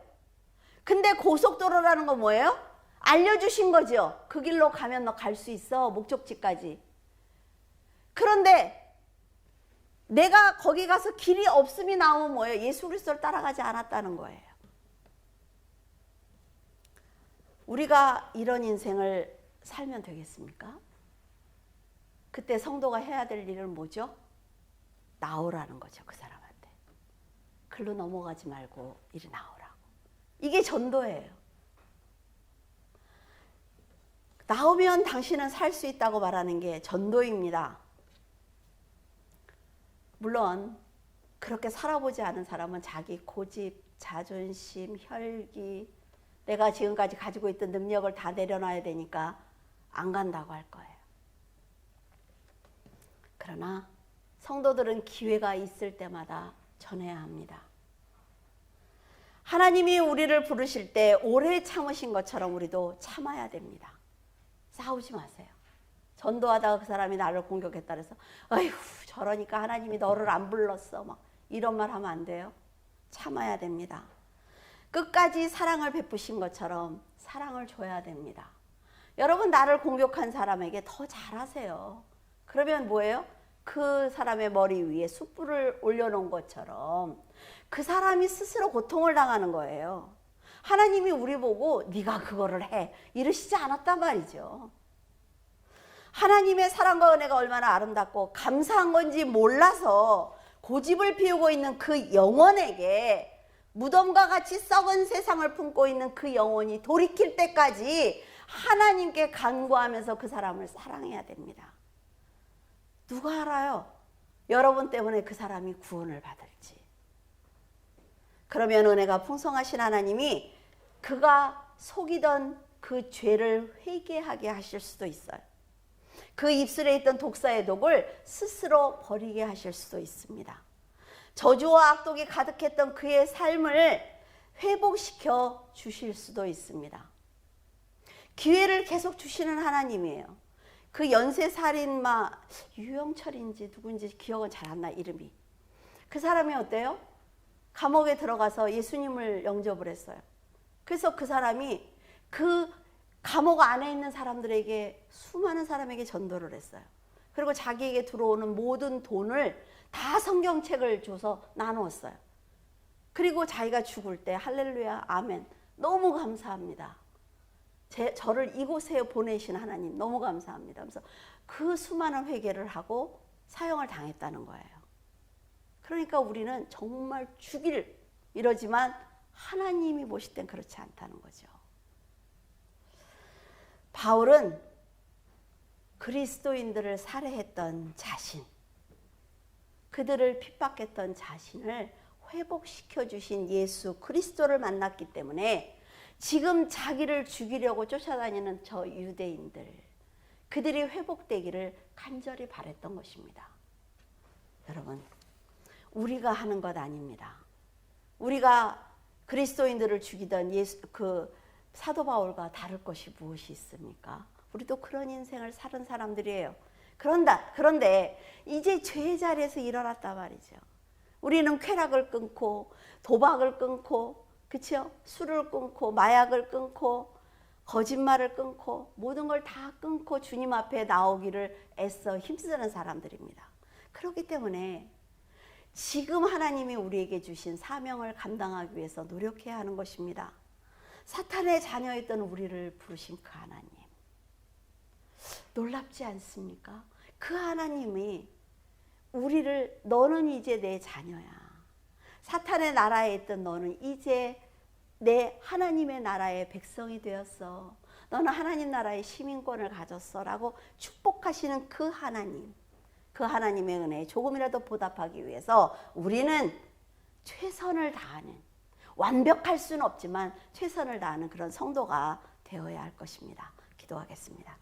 근데 고속도로라는 건 뭐예요? 알려주신 거죠. 그 길로 가면 너 갈 수 있어, 목적지까지. 그런데 내가 거기 가서 길이 없음이 나오면 뭐예요? 예수 그리스도를 따라가지 않았다는 거예요. 우리가 이런 인생을 살면 되겠습니까? 그때 성도가 해야 될 일은 뭐죠? 나오라는 거죠, 그 사람한테. 글로 넘어가지 말고 이리 나오라고. 이게 전도예요. 나오면 당신은 살 수 있다고 말하는 게 전도입니다. 물론 그렇게 살아보지 않은 사람은 자기 고집, 자존심, 혈기, 내가 지금까지 가지고 있던 능력을 다 내려놔야 되니까 안 간다고 할 거예요. 그러나 성도들은 기회가 있을 때마다 전해야 합니다. 하나님이 우리를 부르실 때 오래 참으신 것처럼 우리도 참아야 됩니다. 싸우지 마세요. 전도하다가 그 사람이 나를 공격했다 그래서 아휴 저러니까 하나님이 너를 안 불렀어 막 이런 말 하면 안 돼요. 참아야 됩니다. 끝까지 사랑을 베푸신 것처럼 사랑을 줘야 됩니다. 여러분 나를 공격한 사람에게 더 잘하세요. 그러면 뭐예요? 그 사람의 머리 위에 숯불을 올려놓은 것처럼 그 사람이 스스로 고통을 당하는 거예요. 하나님이 우리 보고 네가 그거를 해 이러시지 않았단 말이죠. 하나님의 사랑과 은혜가 얼마나 아름답고 감사한 건지 몰라서 고집을 피우고 있는 그 영혼에게 무덤과 같이 썩은 세상을 품고 있는 그 영혼이 돌이킬 때까지 하나님께 간구하면서 그 사람을 사랑해야 됩니다. 누가 알아요? 여러분 때문에 그 사람이 구원을 받을지. 그러면 은혜가 풍성하신 하나님이 그가 속이던 그 죄를 회개하게 하실 수도 있어요. 그 입술에 있던 독사의 독을 스스로 버리게 하실 수도 있습니다. 저주와 악독이 가득했던 그의 삶을 회복시켜 주실 수도 있습니다. 기회를 계속 주시는 하나님이에요. 그 연쇄살인마 유영철인지 누군지 기억은 잘 안 나, 이름이. 그 사람이 어때요? 감옥에 들어가서 예수님을 영접을 했어요. 그래서 그 사람이 그 감옥 안에 있는 사람들에게, 수많은 사람에게 전도를 했어요. 그리고 자기에게 들어오는 모든 돈을 다 성경책을 줘서 나누었어요. 그리고 자기가 죽을 때 할렐루야 아멘 너무 감사합니다. 저를 이곳에 보내신 하나님 너무 감사합니다. 그래서 그 수많은 회개를 하고 사형을 당했다는 거예요. 그러니까 우리는 정말 죽일 이러지만 하나님이 보실 땐 그렇지 않다는 거죠. 바울은 그리스도인들을 살해했던 자신, 그들을 핍박했던 자신을 회복시켜 주신 예수 그리스도를 만났기 때문에 지금 자기를 죽이려고 쫓아다니는 저 유대인들, 그들이 회복되기를 간절히 바랬던 것입니다. 여러분, 우리가 하는 것 아닙니다. 우리가 그리스도인들을 죽이던 사도 바울과 다를 것이 무엇이 있습니까? 우리도 그런 인생을 사는 사람들이에요. 그런데 이제 죄의 자리에서 일어났단 말이죠. 우리는 쾌락을 끊고 도박을 끊고, 그렇죠? 술을 끊고 마약을 끊고 거짓말을 끊고 모든 걸 다 끊고 주님 앞에 나오기를 애써 힘쓰는 사람들입니다. 그렇기 때문에 지금 하나님이 우리에게 주신 사명을 감당하기 위해서 노력해야 하는 것입니다. 사탄의 자녀였던 우리를 부르신 그 하나님, 놀랍지 않습니까? 그 하나님이 우리를, 너는 이제 내 자녀야, 사탄의 나라에 있던 너는 이제 내 하나님의 나라의 백성이 되었어, 너는 하나님 나라의 시민권을 가졌어 라고 축복하시는 그 하나님, 그 하나님의 은혜에 조금이라도 보답하기 위해서 우리는 최선을 다하는, 완벽할 수는 없지만 최선을 다하는 그런 성도가 되어야 할 것입니다. 기도하겠습니다.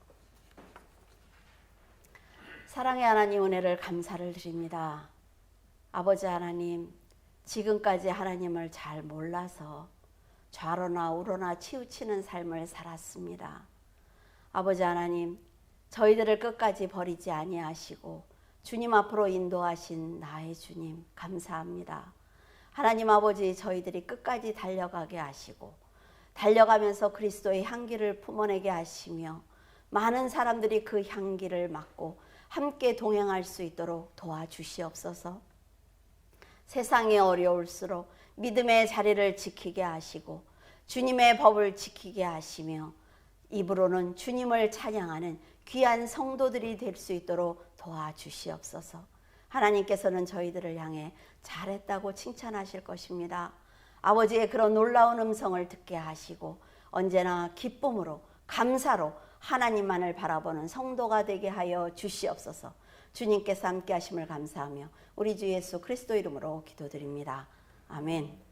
사랑의 하나님, 은혜를 감사를 드립니다. 아버지 하나님, 지금까지 하나님을 잘 몰라서 좌로나 우로나 치우치는 삶을 살았습니다. 아버지 하나님, 저희들을 끝까지 버리지 아니하시고 주님 앞으로 인도하신 나의 주님 감사합니다. 하나님 아버지, 저희들이 끝까지 달려가게 하시고 달려가면서 그리스도의 향기를 품어내게 하시며 많은 사람들이 그 향기를 맡고 함께 동행할 수 있도록 도와주시옵소서. 세상이 어려울수록 믿음의 자리를 지키게 하시고 주님의 법을 지키게 하시며 입으로는 주님을 찬양하는 귀한 성도들이 될 수 있도록 도와주시옵소서. 하나님께서는 저희들을 향해 잘했다고 칭찬하실 것입니다. 아버지의 그런 놀라운 음성을 듣게 하시고 언제나 기쁨으로 감사로 하나님만을 바라보는 성도가 되게 하여 주시옵소서. 주님께서 함께 하심을 감사하며 우리 주 예수 그리스도 이름으로 기도드립니다. 아멘.